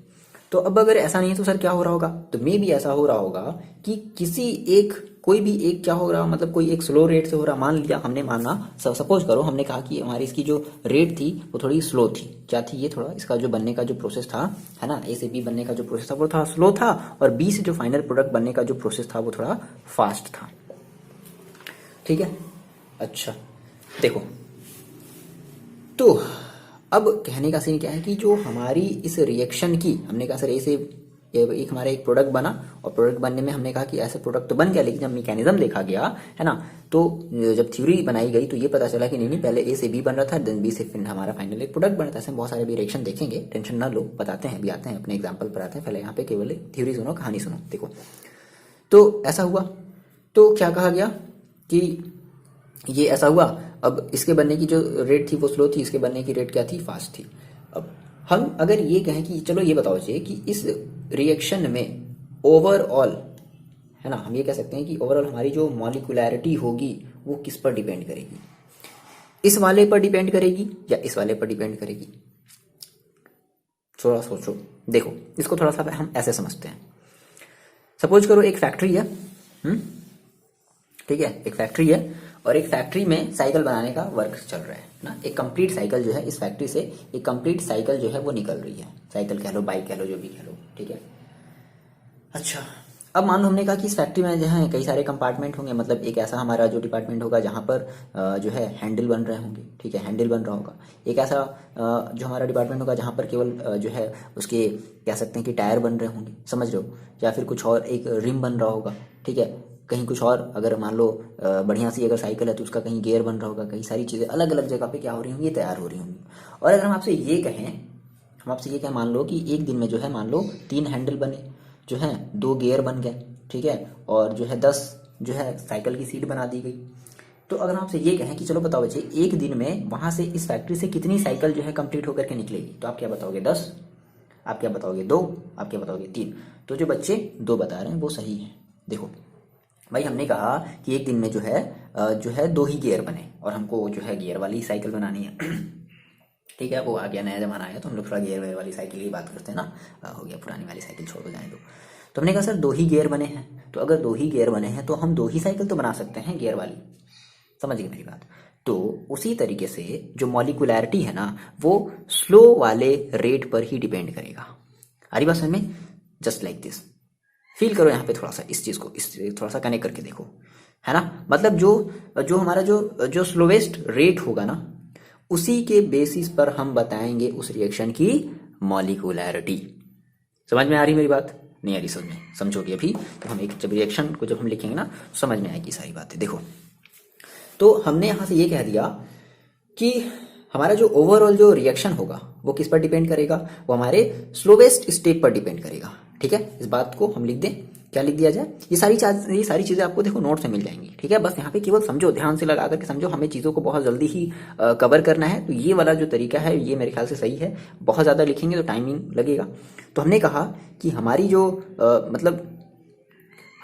तो अब अगर ऐसा नहीं है तो सर क्या हो रहा होगा, तो मे भी ऐसा हो रहा होगा कि किसी एक, कोई भी एक क्या हो रहा, मतलब कोई एक स्लो रेट से हो रहा। मान लिया हमने, माना सपोज करो, हमने कहा कि हमारी इसकी जो रेट थी वो थोड़ी स्लो थी। क्या थी ये, थोड़ा इसका जो बनने का जो प्रोसेस था, है ना, ए से बी बनने का जो प्रोसेस था वो थोड़ा स्लो था, और बी से जो फाइनल प्रोडक्ट बनने का जो प्रोसेस था वो थोड़ा फास्ट था। ठीक है, अच्छा देखो, तो अब कहने का सीन क्या है कि जो हमारी इस रिएक्शन की, हमने कहा सर ऐसे एक हमारा एक प्रोडक्ट बना, और प्रोडक्ट बनने में हमने कहा कि ऐसे प्रोडक्ट तो बन गया, लेकिन जब मैकेनिज्म देखा गया, है ना, तो जब थ्योरी बनाई गई तो ये पता चला कि नहीं पहले ए से बी बन रहा था, देन बी से फिर हमारा फाइनल एक प्रोडक्ट बना था। ऐसे बहुत सारे भी रिएक्शन देखेंगे, टेंशन ना लो, बताते हैं, अभी आते हैं अपने एग्जाम्पल पर आते हैं। पहले यहाँ पे केवल थ्योरी सुनो, कहानी सुनो। देखो तो ऐसा हुआ, तो क्या कहा गया कि ये ऐसा हुआ। अब इसके बनने की जो रेट थी वो स्लो थी, इसके बनने की रेट क्या थी, फास्ट थी। अब हम अगर ये कहें कि चलो ये बताओ चाहिए कि इस रिएक्शन में ओवरऑल, है ना, हम ये कह सकते हैं कि ओवरऑल हमारी जो मॉलिक्यूलैरिटी होगी वो किस पर डिपेंड करेगी, इस वाले पर डिपेंड करेगी या इस वाले पर डिपेंड करेगी। थोड़ा सोचो, देखो इसको थोड़ा सा हम ऐसे समझते हैं। सपोज करो एक फैक्ट्री है, ठीक है, एक फैक्ट्री है, और एक फैक्ट्री में साइकिल बनाने का वर्क चल रहा है ना। एक कंप्लीट साइकिल जो है इस फैक्ट्री से, एक कंप्लीट साइकिल जो है वो निकल रही है, साइकिल कह लो, बाइक कह लो, जो भी कह लो, ठीक है। अच्छा, अब मान लो हमने कहा कि इस फैक्ट्री में जो है कई सारे कंपार्टमेंट होंगे, मतलब एक ऐसा हमारा जो डिपार्टमेंट होगा जहाँ पर जो है हैंडल बन रहे होंगे, ठीक है, हैंडल बन रहा होगा। एक ऐसा जो हमारा डिपार्टमेंट होगा जहाँ पर केवल जो है उसके कह सकते हैं कि टायर बन रहे होंगे, समझ रहे हो, या फिर कुछ और एक रिम बन रहा होगा, ठीक है, कहीं कुछ और, अगर मान लो बढ़िया सी अगर साइकिल है तो उसका कहीं गियर बन रहा होगा, कई सारी चीज़ें अलग अलग जगह पे क्या हो रही होंगी, तैयार हो रही होंगी। और अगर हम आपसे ये कहें, हम आपसे ये कहें, मान लो कि एक दिन में जो है मान लो 3 हैंडल बने, जो है 2 गियर बन गए, ठीक है, और जो है 10 जो है साइकिल की सीट बना दी गई। तो अगर हम आपसे ये कहें कि चलो बताओ बच्चे, एक दिन में वहां से इस फैक्ट्री से कितनी साइकिल जो है कंप्लीट होकर के निकलेगी, तो आप क्या बताओगे? 10। आप क्या बताओगे? 2। आप क्या बताओगे? 3। तो जो बच्चे 2 बता रहे हैं वो सही है। देखो भाई, हमने कहा कि एक दिन में जो है 2 ही गियर बने, और हमको जो है गियर वाली साइकिल बनानी है। ठीक है, वो आ गया, नया जमाना आया तो हम लोग थोड़ा गियर वेयर वाली साइकिल की बात करते हैं ना। हो गया, पुरानी वाली साइकिल छोड़ दो, जाने दो। तो हमने कहा सर 2 ही गियर बने हैं, तो अगर 2 ही गियर बने हैं तो हम 2 ही साइकिल तो बना सकते हैं गियर वाली, समझ गए मेरी बात? तो उसी तरीके से जो मॉलिकुलैरिटी है ना, वो स्लो वाले रेट पर ही डिपेंड करेगा। आ रही बात समझ में? Just like this. फील करो यहाँ पे थोड़ा सा इस चीज़ को, इससे थोड़ा सा कनेक्ट करके देखो, है ना। मतलब जो जो हमारा जो स्लोवेस्ट रेट होगा ना, उसी के बेसिस पर हम बताएंगे उस रिएक्शन की मॉलिक्यूलैरिटी। समझ में आ रही मेरी बात? नहीं आ रही समझ में? समझोगे अभी तो हम एक जब रिएक्शन को जब हम लिखेंगे ना, समझ में आएगी सारी बातें। देखो, तो हमने यहां से ये कह दिया कि हमारा जो ओवरऑल जो रिएक्शन होगा वो किस पर डिपेंड करेगा, वो हमारे स्लोवेस्ट स्टेप पर डिपेंड करेगा। ठीक है, इस बात को हम लिख दें, क्या लिख दिया जाए? ये सारी चीजें आपको देखो नोट्स में मिल जाएंगी। ठीक है, बस यहाँ पे केवल समझो, ध्यान से लगा करके समझो, हमें चीजों को बहुत जल्दी ही कवर करना है। तो ये वाला जो तरीका है ये मेरे ख्याल से सही है। बहुत ज्यादा लिखेंगे तो टाइमिंग लगेगा। तो हमने कहा कि हमारी जो मतलब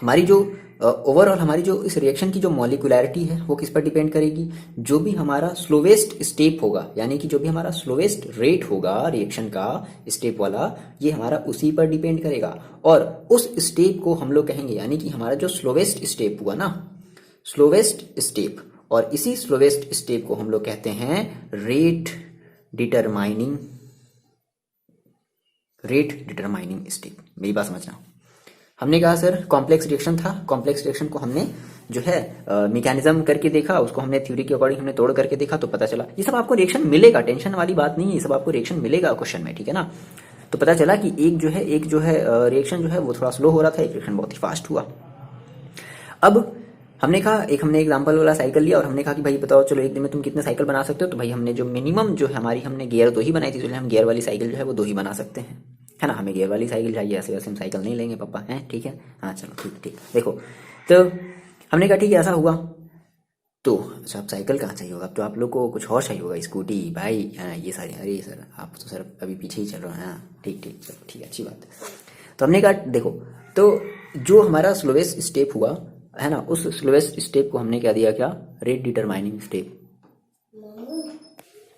हमारी जो ओवरऑल हमारी जो इस रिएक्शन की जो मॉलिक्यूलैरिटी है वो किस पर डिपेंड करेगी? जो भी हमारा स्लोवेस्ट स्टेप होगा, यानी कि जो भी हमारा स्लोवेस्ट रेट होगा रिएक्शन का स्टेप वाला, ये हमारा उसी पर डिपेंड करेगा। और उस स्टेप को हम लोग कहेंगे, यानी कि हमारा जो स्लोवेस्ट स्टेप हुआ ना, स्लोवेस्ट स्टेप, और इसी स्लोवेस्ट स्टेप को हम लोग कहते हैं रेट डिटरमाइनिंग स्टेप। मेरी बात समझना। हमने कहा सर कॉम्प्लेक्स रिएक्शन था, कॉम्प्लेक्स रिएक्शन को हमने जो है मैकेनिज्म करके देखा, उसको हमने थ्योरी के अकॉर्डिंग हमने तोड़ करके देखा, तो पता चला ये सब आपको रिएक्शन मिलेगा, टेंशन वाली बात नहीं है, ये सब आपको रिएक्शन मिलेगा क्वेश्चन में, ठीक है ना। तो पता चला कि एक जो है रिएक्शन जो है वो थोड़ा स्लो हो रहा था, एक रिएक्शन बहुत ही फास्ट हुआ। अब हमने कहा, हमने एग्जांपल वाला साइकिल लिया और हमने कहा कि भाई बताओ चलो एक दिन में तुम कितने साइकिल बना सकते हो। तो भाई हमने जो मिनिमम जो है हमारी हमने गियर 2 ही बनाई थी, इसलिए हम गियर वाली साइकिल जो है वो 2 ही बना सकते हैं, है ना। हमें गियर वाली साइकिल चाहिए, ऐसे वैसे हम साइकिल नहीं लेंगे पापा, हैं, ठीक है। हाँ चलो ठीक ठीक। देखो, तो हमने कहा ठीक है ऐसा हुआ। तो अच्छा, अब साइकिल कहाँ चाहिए होगा? अब तो आप लोग को कुछ और चाहिए होगा, स्कूटी, बाइक, है ना, ये सारे। अरे सर आप तो सर अभी पीछे ही चल रहे हैं। हाँ ठीक ठीक, चलो ठीक है, अच्छी बात है। तो हमने कहा देखो, तो जो हमारा स्लोवेस्ट स्टेप हुआ है ना, उस स्लोवेस्ट स्टेप को हमने क्या दिया, क्या? Rate determining step.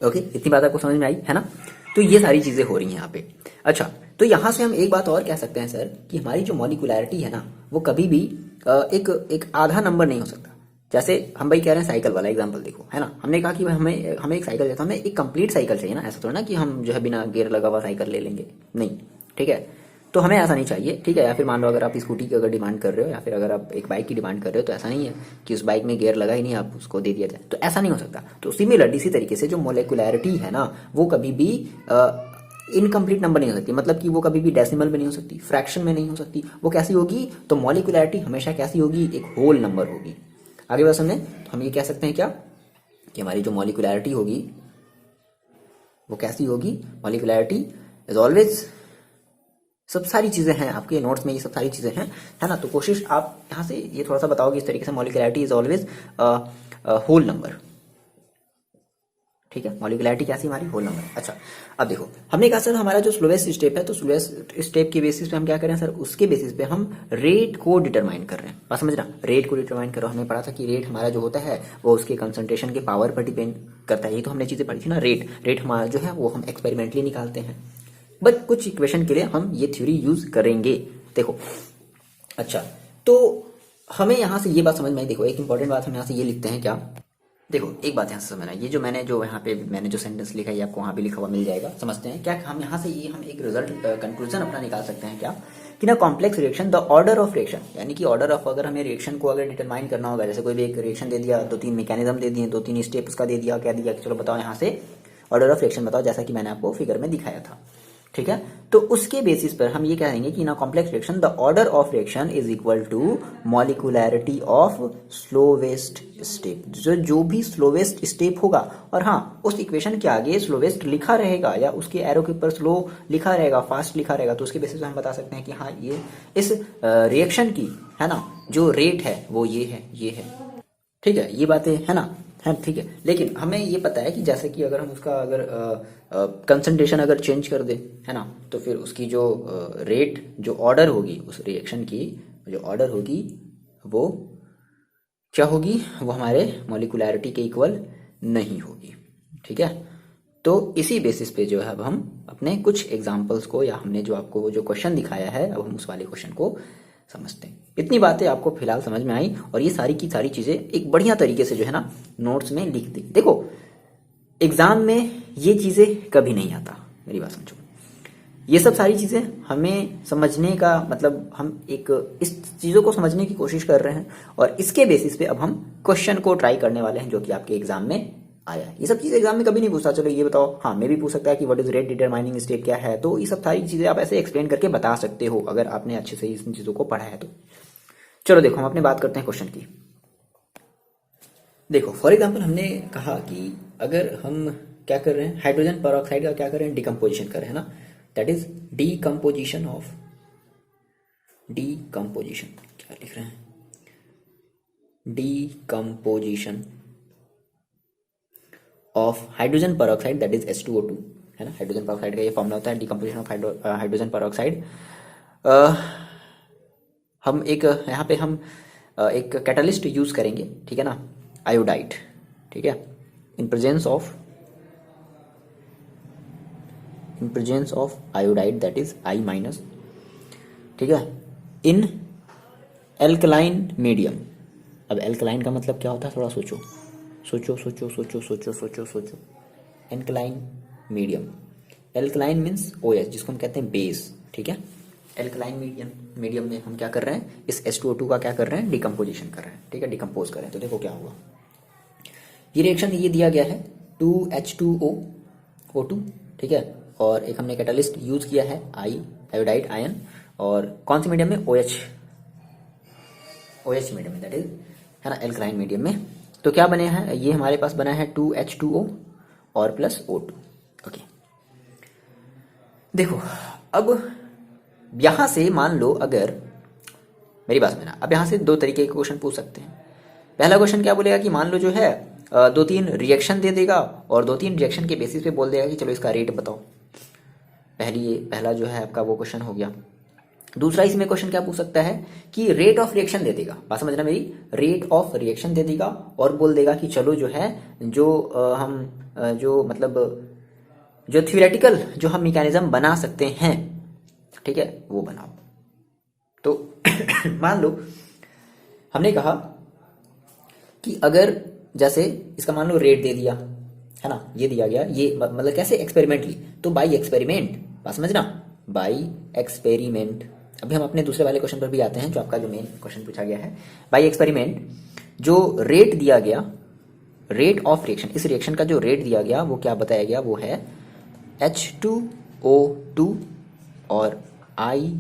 ओके, इतनी बात आपको समझ में आई है ना। तो ये सारी चीजें हो रही हैं यहाँ पे। अच्छा, तो यहां से हम एक बात और कह सकते हैं सर कि हमारी जो मॉलिक्यूलैरिटी है ना, वो कभी भी एक आधा नंबर नहीं हो सकता। जैसे हम भाई कह रहे हैं साइकिल वाला एग्जांपल देखो, है ना। हमने कहा कि भाई हमें हमें एक साइकिल चाहिए, तो हमें एक कंप्लीट साइकिल चाहिए ना, ऐसा थोड़ा ना कि हम जो है बिना गियर लगा हुआ साइकिल ले लेंगे, नहीं, ठीक है। तो हमें ऐसा नहीं चाहिए, ठीक है। या फिर मान लो अगर आप स्कूटी की अगर डिमांड कर रहे हो, या फिर अगर आप एक बाइक की डिमांड कर रहे हो, तो ऐसा नहीं है कि उस बाइक में गियर लगा ही नहीं, आप उसको दे दिया जाए, तो ऐसा नहीं हो सकता। तो सिमिलर इसी तरीके से जो मोलेकुलैरिटी है ना, वो कभी भी इनकम्प्लीट नंबर नहीं हो सकती। मतलब कि वो कभी भी डेसिमल में नहीं हो सकती, फ्रैक्शन में नहीं हो सकती। वो कैसी होगी? तो मॉलिक्यूलैरिटी हमेशा कैसी होगी? एक होल नंबर होगी। आगे बात समझे? तो हम ये कह सकते हैं क्या, कि हमारी जो मॉलिक्यूलैरिटी होगी वो कैसी होगी? मॉलिक्यूलैरिटी इज ऑलवेज, सब सारी चीजें हैं आपके नोट्स में, ये सब सारी चीजें हैं, है ना। तो कोशिश आप यहाँ से ये थोड़ा सा बताओगे इस तरीके से, मॉलिक्यूलैरिटी इज ऑलवेज होल नंबर, ठीक है। मॉलिक्यूलैरिटी कैसी? हमारी होल नंबर। अच्छा, अब देखो, हमने कहा सर हमारा जो स्लोवेस्ट स्टेप है, तो स्लोवेस्ट स्टेप के बेसिस पे हम क्या करें सर, उसके बेसिस पे हम रेट को डिटरमाइन कर रहे हैं। बात समझना, रेट को डिटरमाइन करो। हमने पढ़ा था कि रेट हमारा जो होता है वो उसके कंसंट्रेशन के पावर पर डिपेंड करता है। ये तो हमने चीजें पढ़ी थी ना। रेट हमारा जो है वो हम एक्सपेरिमेंटली निकालते हैं, बट कुछ इक्वेशन के लिए हम ये थ्योरी यूज करेंगे। देखो, अच्छा, तो हमें यहां से ये बात समझ में आई। देखो, एक इंपॉर्टेंट बात हम यहां से ये लिखते हैं क्या, देखो एक बात यहाँ से समझना, ये जो यहाँ पे मैंने जो सेंटेंस लिखा है ये आपको वहां पे लिखा हुआ मिल जाएगा। समझते हैं क्या हम यहाँ से ये हम एक रिजल्ट कंक्लूजन अपना निकाल सकते हैं क्या, कि ना complex reaction the order of reaction, यानी कि ऑर्डर ऑफ, अगर हमें रिएक्शन को अगर डिटरमाइन करना होगा, जैसे कोई भी एक रिएक्शन दे दिया, 2-3 मैकेनिज्म दे दिए, 2-3 स्टेप उसका दे दिया, कह दिया कि चलो बताओ यहाँ से ऑर्डर ऑफ रिएक्शन बताओ, जैसा कि मैंने आपको फिगर में दिखाया था, ठीक है। तो उसके बेसिस पर हम ये कहेंगे कि in a complex reaction the order of reaction is equal to molecularity of slowest step, जो भी स्लोवेस्ट स्टेप होगा, और हाँ उस इक्वेशन के आगे स्लोवेस्ट लिखा रहेगा या उसके एरो के ऊपर स्लो लिखा रहेगा, फास्ट लिखा रहेगा, तो उसके बेसिस पर हम बता सकते हैं कि हाँ ये इस रिएक्शन की है ना जो रेट है वो ये है, ठीक है। ये बातें है ना, है ठीक है। लेकिन हमें ये पता है कि जैसे कि अगर हम उसका अगर कंसंट्रेशन अगर चेंज कर दे, है ना, तो फिर उसकी जो रेट, जो ऑर्डर होगी उस रिएक्शन की, जो ऑर्डर होगी वो क्या होगी, वो हमारे मॉलिक्यूलैरिटी के इक्वल नहीं होगी, ठीक है। तो इसी बेसिस पे जो है अब हम अपने कुछ एग्जांपल्स को, या हमने जो आपको वो जो क्वेश्चन दिखाया है, अब हम उस वाले क्वेश्चन को समझते हैं। इतनी बातें आपको फिलहाल समझ में आई, और ये सारी की सारी चीजें एक बढ़िया तरीके से जो है ना नोट्स में लिख दी। देखो एग्जाम में ये चीजें कभी नहीं आता, मेरी बात समझो, ये सब सारी चीजें हमें समझने का मतलब, हम एक इस चीजों को समझने की कोशिश कर रहे हैं, और इसके बेसिस पे अब हम क्वेश्चन को ट्राई करने वाले हैं जो कि आपके एग्जाम में आया है। ये सब चीजें एग्जाम में कभी नहीं पूछता, चलो ये बताओ, हाँ मैं भी पूछ सकता है कि what is rate determining step क्या है, तो ये सब सारी चीजें आप ऐसे एक्सप्लेन करके बता सकते हो अगर आपने अच्छे से इन चीजों को पढ़ा है तो। चलो देखो हम अपने बात करते हैं क्वेश्चन की। देखो फॉर एग्जाम्पल हमने कहा कि अगर हम क्या कर रहे हैं, हाइड्रोजन पेरोक्साइड का क्या कर रहे हैं, डिकम्पोजिशन कर रहे हैं ना, that is decomposition of, decomposition क्या लिख रहे हैं, decomposition of hydrogen peroxide that is H2O2, है ना। हाइड्रोजन पेरोक्साइड का ये फॉर्मूला होता है डीकम्पोजिशन ऑफ हाइड्रोजन पेरोक्साइड। हम एक यहाँ पे हम एक कैटलिस्ट यूज करेंगे, ठीक है ना, आयोडाइड, ठीक है, in presence of iodide that is I-, ठीक है, इन एल्कलाइन मीडियम। अब एल्कलाइन का मतलब क्या होता है, थोड़ा सोचो, alkaline medium, alkaline means OH जिसको हम कहते हैं बेस, ठीक है। एल्कलाइन मीडियम में हम क्या कर रहे हैं, इस H2O2 का क्या कर रहे हैं, डिकम्पोजिशन कर रहे हैं, ठीक है, डिकम्पोज कर रहे हैं। तो देखो क्या हुआ, ये रिएक्शन ये दिया गया है 2H2O2, ठीक है, और एक हमने कैटलिस्ट यूज किया है आयोडाइड आयन, और कौन से मीडियम में, OH मीडियम में, दैट इज है ना एल्कलाइन मीडियम में। तो क्या बने हैं, ये हमारे पास बना है 2H2O और प्लस O2, ओके। देखो अब यहां से मान लो, अगर मेरी बात सुनना, अब यहां से दो तरीके के क्वेश्चन पूछ सकते हैं। पहला क्वेश्चन क्या बोलेगा कि मान लो जो है 2-3 रिएक्शन दे देगा, और 2-3 रिएक्शन के बेसिस पे बोल देगा कि चलो इसका रेट बताओ। पहला जो है आपका वो क्वेश्चन हो गया। दूसरा इसमें क्वेश्चन क्या पूछ सकता है कि रेट ऑफ रिएक्शन दे देगा, बात समझना मेरी, रेट ऑफ रिएक्शन दे देगा, और बोल देगा कि चलो जो है जो थ्योरेटिकल जो हम मैकेनिज्म बना सकते हैं, ठीक है, वो बनाओ। तो मान लो हमने कहा कि अगर जैसे इसका मान लो रेट दे दिया, है ना, ये दिया गया, ये मतलब कैसे, एक्सपेरिमेंटली, तो बाई एक्सपेरिमेंट, बात समझना, बाई एक्सपेरिमेंट। अभी हम अपने दूसरे वाले क्वेश्चन पर भी आते हैं, जो आपका जो मेन क्वेश्चन पूछा गया है, बाई एक्सपेरिमेंट जो रेट दिया गया, रेट ऑफ रिएक्शन, इस रिएक्शन का जो रेट दिया गया वो क्या बताया गया, वो है H2O2 और I-।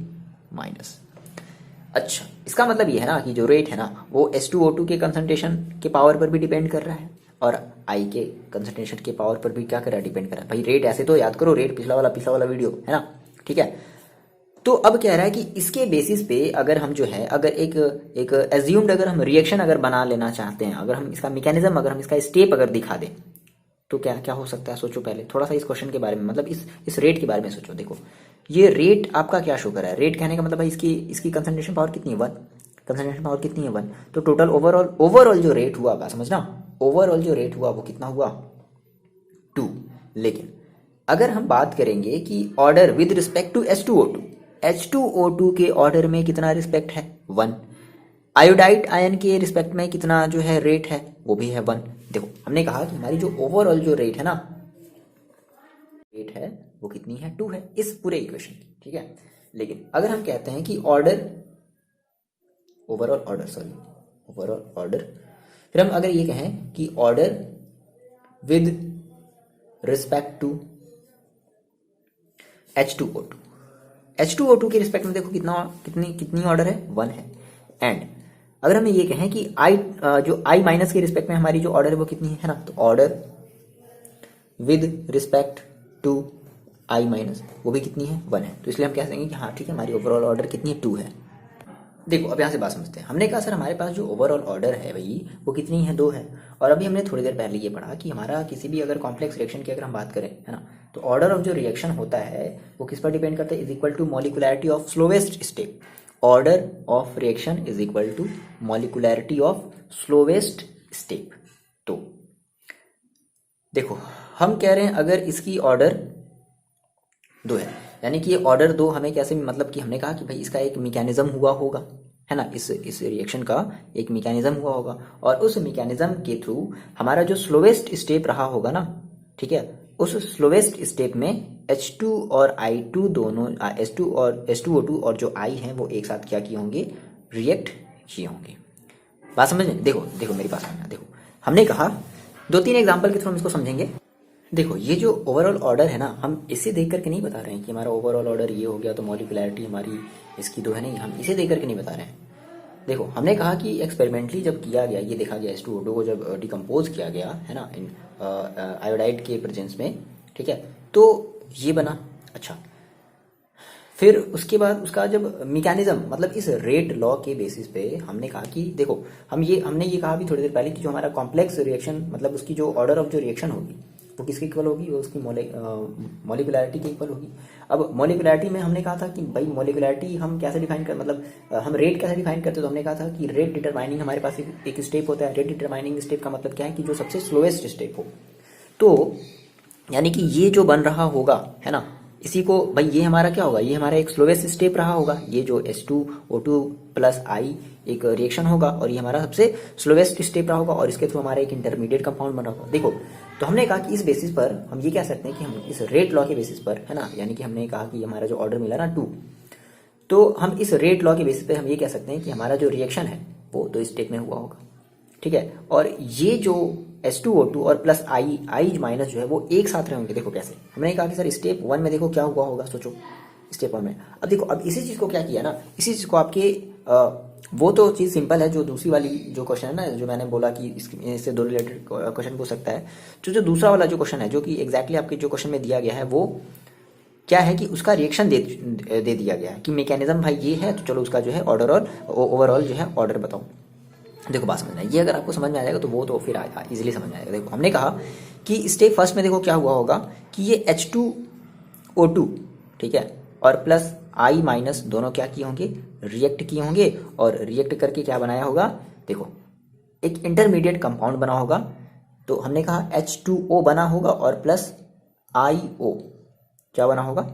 अच्छा, इसका मतलब ये है ना कि जो रेट है ना वो H2O2 के कंसंट्रेशन के पावर पर भी डिपेंड कर रहा है, और I के कंसंट्रेशन के पावर पर भी क्या कर रहा है, डिपेंड कर रहा है। भाई रेट ऐसे तो याद करो, रेट पिछला वाला वीडियो है ना, ठीक है। तो अब कह रहा है कि इसके बेसिस पे अगर हम जो है, अगर एक एज्यूम्ड अगर हम रिएक्शन अगर बना लेना चाहते हैं, अगर हम इसका मैकेनिज्म, अगर हम इसका स्टेप अगर दिखा दें, तो क्या क्या हो सकता है, सोचो पहले थोड़ा सा इस क्वेश्चन के बारे में, मतलब इस रेट के बारे में सोचो। देखो ये रेट आपका क्या शो कर रहा है, रेट कहने का मतलब भाई इसकी कंसंट्रेशन पावर कितनी है, 1, कंसंट्रेशन पावर कितनी है, 1, तो टोटल ओवरऑल जो रेट हुआ, बात समझना, ओवरऑल जो रेट हुआ वो कितना हुआ, 2। लेकिन अगर हम बात करेंगे कि order with respect to H2O2 के ऑर्डर में कितना रिस्पेक्ट है, 1, आयोडाइड आयन के रिस्पेक्ट में कितना जो है रेट है, वो भी है 1। देखो हमने कहा कि हमारी जो ओवरऑल जो रेट है ना, रेट है वो कितनी है, 2 है इस पूरे इक्वेशन की, ठीक है। लेकिन अगर हम कहते हैं कि ओवरऑल ऑर्डर, फिर हम अगर ये कहें कि order with respect to H2O2 के रिस्पेक्ट में देखो कितनी ऑर्डर है, 1 है। एंड अगर हमें ये कहें कि जो I माइनस के रिस्पेक्ट में हमारी जो ऑर्डर है वो कितनी है ना, तो order with respect to I minus वो भी कितनी है, 1 है। तो इसलिए हम कह देंगे कि हाँ ठीक है, हमारी ओवरऑल ऑर्डर कितनी है, 2 है। देखो अब यहाँ से बात समझते हैं। हमने कहा सर हमारे पास जो ओवरऑल ऑर्डर है भाई वो कितनी है, 2 है। और अभी हमने थोड़ी देर पहले ये पढ़ा कि हमारा किसी भी अगर कॉम्प्लेक्स रिएक्शन की अगर हम बात करें, है ना, तो ऑर्डर ऑफ जो रिएक्शन होता है वो किस पर डिपेंड करता है, is equal to molecularity of slowest step. Order of reaction is equal to molecularity of slowest step. तो देखो हम कह रहे हैं अगर इसकी ऑर्डर 2 है, यानी कि ये ऑर्डर 2 हमें कैसे, मतलब कि हमने कहा कि भाई इसका एक मैकेनिज्म हुआ होगा, है ना, इस रिएक्शन का एक मैकेनिज्म हुआ होगा, और उस मैकेनिज्म के थ्रू हमारा जो स्लोवेस्ट स्टेप रहा होगा ना, ठीक है, उस स्लोवेस्ट स्टेप में H2 और I2 दोनों H2O2 और जो I है वो एक साथ क्या किए होंगे, रिएक्ट किए होंगे। बात समझ में? देखो मेरी बात समझना। देखो हमने कहा 2-3 एग्जाम्पल के थ्रू हम इसको समझेंगे। देखो ये जो ओवरऑल ऑर्डर है ना, हम इसे देख करके नहीं बता रहे हैं कि हमारा ओवरऑल ऑर्डर ये हो गया तो मॉलिकुलैरिटी हमारी इसकी 2 है, नहीं, हम इसे देख करके नहीं बता रहे हैं। देखो हमने कहा कि एक्सपेरिमेंटली जब किया गया, ये देखा गया H2O2 को जब डिकम्पोज किया गया, है ना, इन आयोडाइड के प्रेजेंस में, ठीक है, तो ये बना। अच्छा, फिर उसके बाद उसका जब मैकेनिज्म, मतलब इस रेट लॉ के बेसिस पे हमने कहा कि देखो हमने ये कहा भी थोड़ी देर पहले कि जो हमारा कॉम्प्लेक्स रिएक्शन, मतलब उसकी जो ऑर्डर ऑफ जो रिएक्शन होगी वो किसके इक्वल होगी, वो उसकी मॉलिकुलैरिटी के इक्वल होगी। अब मॉलिकुलैरिटी में हमने कहा था कि भाई मॉलिकुलैरिटी हम कैसे डिफाइन कर, मतलब हम रेट कैसे डिफाइन करते, तो हमने कहा था कि रेट डिटरमाइनिंग हमारे पास एक स्टेप होता है। रेट डिटरमाइनिंग स्टेप का मतलब क्या है कि जो सबसे स्लोएस्ट स्टेप हो। तो यानी कि ये जो बन रहा होगा, है ना, इसी को भाई ये हमारा क्या होगा, ये हमारा एक स्लोवेस्ट स्टेप रहा होगा। ये जो H2O2 प्लस I एक रिएक्शन होगा और ये हमारा सबसे स्लोवेस्ट स्टेप रहा होगा, और इसके थ्रू हमारा एक इंटरमीडिएट कंपाउंड बना होगा। देखो तो हमने कहा कि इस बेसिस पर हम ये कह सकते हैं कि हम इस रेट लॉ के बेसिस पर, है ना, यानी कि हमने कहा कि हमारा जो ऑर्डर मिला ना 2, तो हम इस रेट लॉ के बेसिस पे हम ये कह सकते हैं कि हमारा जो रिएक्शन है वो 2 स्टेप में हुआ होगा, ठीक है। और ये जो H2O2 और प्लस I माइनस जो है वो एक साथ रहेंगे। देखो कैसे, हमने कहा कि सर स्टेप 1 में देखो क्या हुआ होगा, सोचो स्टेप 1 में। अब देखो अब इसी चीज को क्या किया ना, इसी चीज को आपके वो तो चीज सिंपल है, जो दूसरी वाली जो क्वेश्चन है ना, जो मैंने बोला कि इससे 2 रिलेटेड क्वेश्चन पूछ सकता है। जो दूसरा वाला जो क्वेश्चन है, जो कि एग्जैक्टली आपके जो क्वेश्चन में दिया गया है, वो क्या है कि उसका रिएक्शन दे दिया गया है कि मैकेनिज्म भाई ये है, तो चलो उसका जो है ऑर्डर और ओवरऑल जो है ऑर्डर बताओ। देखो बात समझना, ये अगर आपको समझ में आ जाएगा तो वो तो फिर इजीली समझ में आएगा। देखो हमने कहा कि स्टेप फर्स्ट में देखो क्या हुआ होगा कि ये H2O2, ठीक है, और प्लस I माइनस दोनों क्या किए होंगे, रिएक्ट किए होंगे, और रिएक्ट करके क्या बनाया होगा, देखो एक इंटरमीडिएट कंपाउंड बना होगा। तो हमने कहा H2O बना होगा और प्लस IO क्या बना होगा,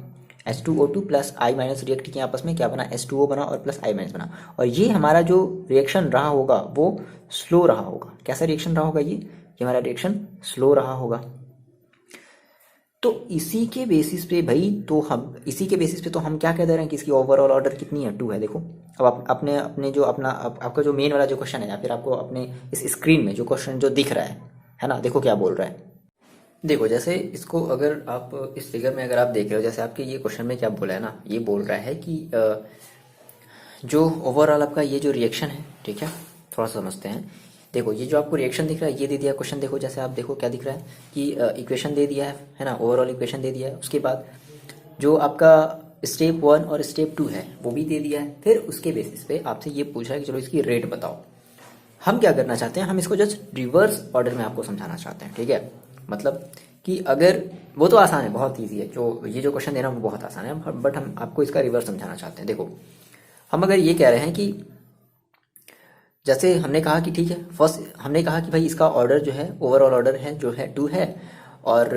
H2O2 plus I minus react किया आपस में, क्या बना, H2O बना और प्लस I माइनस बना। और ये हमारा जो रिएक्शन रहा होगा वो स्लो रहा होगा। कैसा रिएक्शन रहा होगा, ये हमारा रिएक्शन स्लो रहा होगा। तो इसी के बेसिस पे भाई, तो हम इसी के बेसिस पे तो हम क्या कह दे रहे हैं कि इसकी ओवरऑल ऑर्डर कितनी है, 2 है। देखो अब आप अपने जो आपका जो मेन वाला जो क्वेश्चन है, या फिर आपको अपने इस स्क्रीन में जो क्वेश्चन जो दिख रहा है ना, देखो क्या बोल रहा है। देखो जैसे इसको अगर आप इस फिगर में अगर आप देख रहे हो, जैसे आपके ये क्वेश्चन में क्या बोला है ना, ये बोल रहा है कि जो ओवरऑल आपका ये जो रिएक्शन है, ठीक है, थोड़ा सा समझते हैं। देखो ये जो आपको रिएक्शन दिख रहा है, ये दे दिया क्वेश्चन। देखो जैसे आप देखो क्या दिख रहा है कि इक्वेशन दे दिया है ना, ओवरऑल इक्वेशन दे दिया है। उसके बाद जो आपका स्टेप 1 और स्टेप 2 है वो भी दे दिया है। फिर उसके बेसिस पे आपसे ये पूछा है कि चलो इसकी रेट बताओ। हम क्या करना चाहते हैं, हम इसको जस्ट रिवर्स ऑर्डर में आपको समझाना चाहते हैं, ठीक है। मतलब कि अगर वो तो आसान है, बहुत ईजी है, जो ये जो क्वेश्चन देना वो बहुत आसान है, बट हम आपको इसका रिवर्स समझाना चाहते हैं। देखो हम अगर ये कह रहे हैं कि जैसे हमने कहा कि ठीक है, फर्स्ट हमने कहा कि भाई इसका ऑर्डर जो है, ओवरऑल ऑर्डर है जो है 2 है, और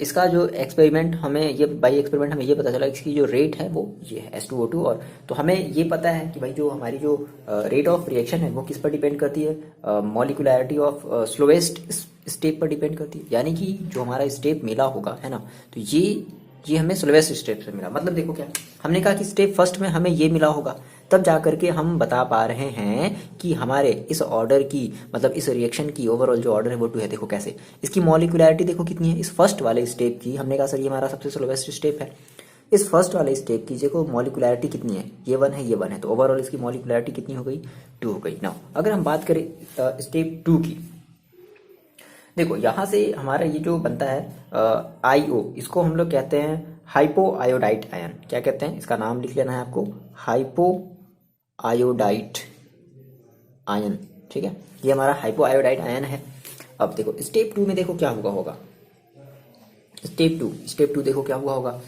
इसका जो एक्सपेरिमेंट हमें ये बाई एक्सपेरिमेंट हमें ये पता चला कि इसकी जो रेट है वो ये है H2O2। और तो हमें ये पता है कि भाई जो हमारी जो रेट ऑफ रिएक्शन है वो किस पर डिपेंड करती है, मॉलिकुलैरिटी ऑफ स्लोवेस्ट स्टेप पर डिपेंड करती है। यानी कि जो हमारा स्टेप मिला होगा, है ना, तो ये ये हमें स्लोवेस्ट स्टेप से मिला। मतलब देखो क्या, हमने कहा कि स्टेप फर्स्ट में हमें ये मिला होगा, तब जा करके हम बता पा रहे हैं कि हमारे इस ऑर्डर की, मतलब इस रिएक्शन की ओवरऑल जो ऑर्डर है वो 2 है। देखो कैसे, इसकी मॉलिक्यूलैरिटी देखो कितनी है। इस फर्स्ट वाले स्टेप की हमने कहा सर ये हमारा सबसे स्लोवेस्ट स्टेप है। इस फर्स्ट वाले स्टेप की देखो मॉलिक्यूलैरिटी कितनी है, ये 1 है, ये 1 है, तो ओवरऑल इसकी मॉलिक्यूलैरिटी कितनी हो गई, 2 हो गई। नाउ अगर हम बात करें स्टेप 2 की, देखो यहां से हमारा ये जो बनता है आईओ, इसको हम लोग कहते हैं हाइपो आयोडाइट आयन। क्या कहते हैं, इसका नाम लिख लेना है आपको, हाइपो आयोडाइट आयन। ठीक है, ये हमारा हाइपो आयोडाइट आयन है। अब देखो स्टेप 2 में देखो क्या हुआ होगा, स्टेप टू देखो क्या हुआ होगा।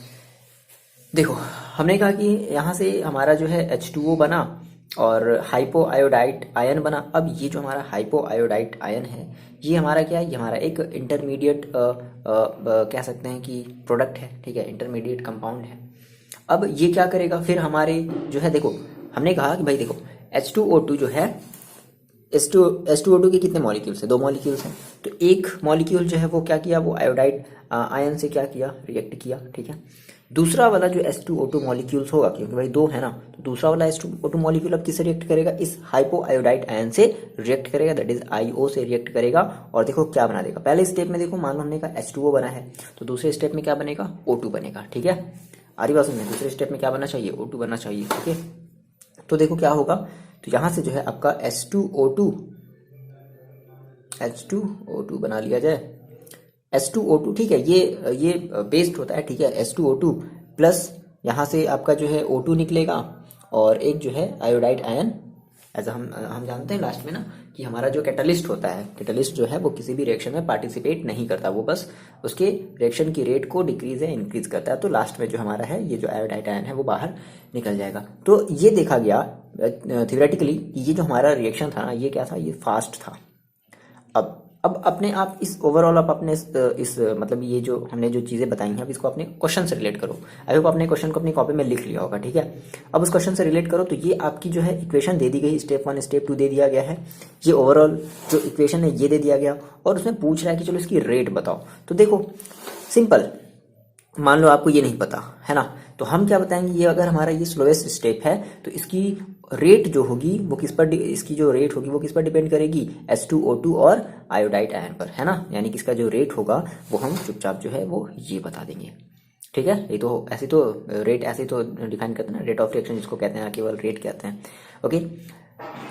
देखो हमने कहा कि यहां से हमारा जो है H2O बना और हाइपो आयोडाइट आयन बना। अब ये जो हमारा हाइपो आयोडाइट आयन है, ये हमारा क्या है, ये हमारा एक इंटरमीडिएट कह सकते हैं कि प्रोडक्ट है। ठीक है, इंटरमीडिएट कंपाउंड है। अब ये क्या करेगा फिर हमारे जो है, देखो हमने कहा कि भाई देखो H2O2 जो है, H2O2 के कितने मॉलिक्यूल्स हैं, 2 मॉलिक्यूल्स हैं। तो एक मॉलिक्यूल जो है वो क्या किया, वो आयोडाइड आयन से क्या किया, रिएक्ट किया। ठीक है, दूसरा वाला जो H2O2 मॉलिक्यूल्स होगा, क्योंकि भाई 2 है ना, तो दूसरा वाला H2O2 मॉलिक्यूल अब किससे रिएक्ट करेगा, इस हाइपो आयोडाइड आयन से रिएक्ट करेगा, दैट इज आईओ से रिएक्ट करेगा। और देखो क्या बना देगा, पहले स्टेप में देखो मान लो हमने कहा H2O बना है, तो दूसरे स्टेप में क्या बनेगा, O2 बनेगा। ठीक है, आ रही बात समझ में, दूसरे स्टेप में क्या बनना चाहिए, O2 बनना चाहिए। ठीक है, तो देखो क्या होगा, तो यहां से जो है आपका H2O2 बना लिया जाए, H2O2। ठीक है, ये बेस्ड होता है। ठीक है, H2O2 प्लस यहाँ से आपका जो है O2 निकलेगा और एक जो है आयोडाइड आयन। ऐसा हम जानते हैं लास्ट में ना कि हमारा जो कैटलिस्ट होता है, कैटलिस्ट जो है वो किसी भी रिएक्शन में पार्टिसिपेट नहीं करता, वो बस उसके रिएक्शन की रेट को डिक्रीज या इंक्रीज करता है। तो लास्ट में जो हमारा है ये जो आयोडाइड आयन है वो बाहर निकल जाएगा। तो ये देखा गया थ्योरेटिकली, ये जो हमारा रिएक्शन था ना, ये क्या था, ये फास्ट था। अब अपने आप इस ओवरऑल आप अपने इस मतलब ये जो हमने जो चीज़ें बताई हैं, अब इसको अपने क्वेश्चन से रिलेट करो। आई होप आपने क्वेश्चन को अपनी कॉपी में लिख लिया होगा। ठीक है, अब उस क्वेश्चन से रिलेट करो। तो ये आपकी जो है इक्वेशन दे दी गई, स्टेप 1 स्टेप 2 दे दिया गया है, ये ओवरऑल जो इक्वेशन है ये दे दिया गया, और उसमें पूछ रहा है कि चलो इसकी रेट बताओ। तो देखो सिंपल, मान लो आपको ये नहीं पता है ना, तो हम क्या बताएंगे, ये अगर हमारा ये स्लोएस्ट स्टेप है तो इसकी रेट जो होगी वो किस पर, इसकी जो रेट होगी वो किस पर डिपेंड करेगी, H2O2 और आयोडाइड आयन पर, है ना। यानी कि इसका जो रेट होगा वो हम चुपचाप जो है वो ये बता देंगे। ठीक है, ये तो ऐसे तो रेट ऐसे तो डिफाइन करते हैं ना, रेट ऑफ रिएक्शन जिसको कहते हैं, केवल रेट कहते हैं। ओके,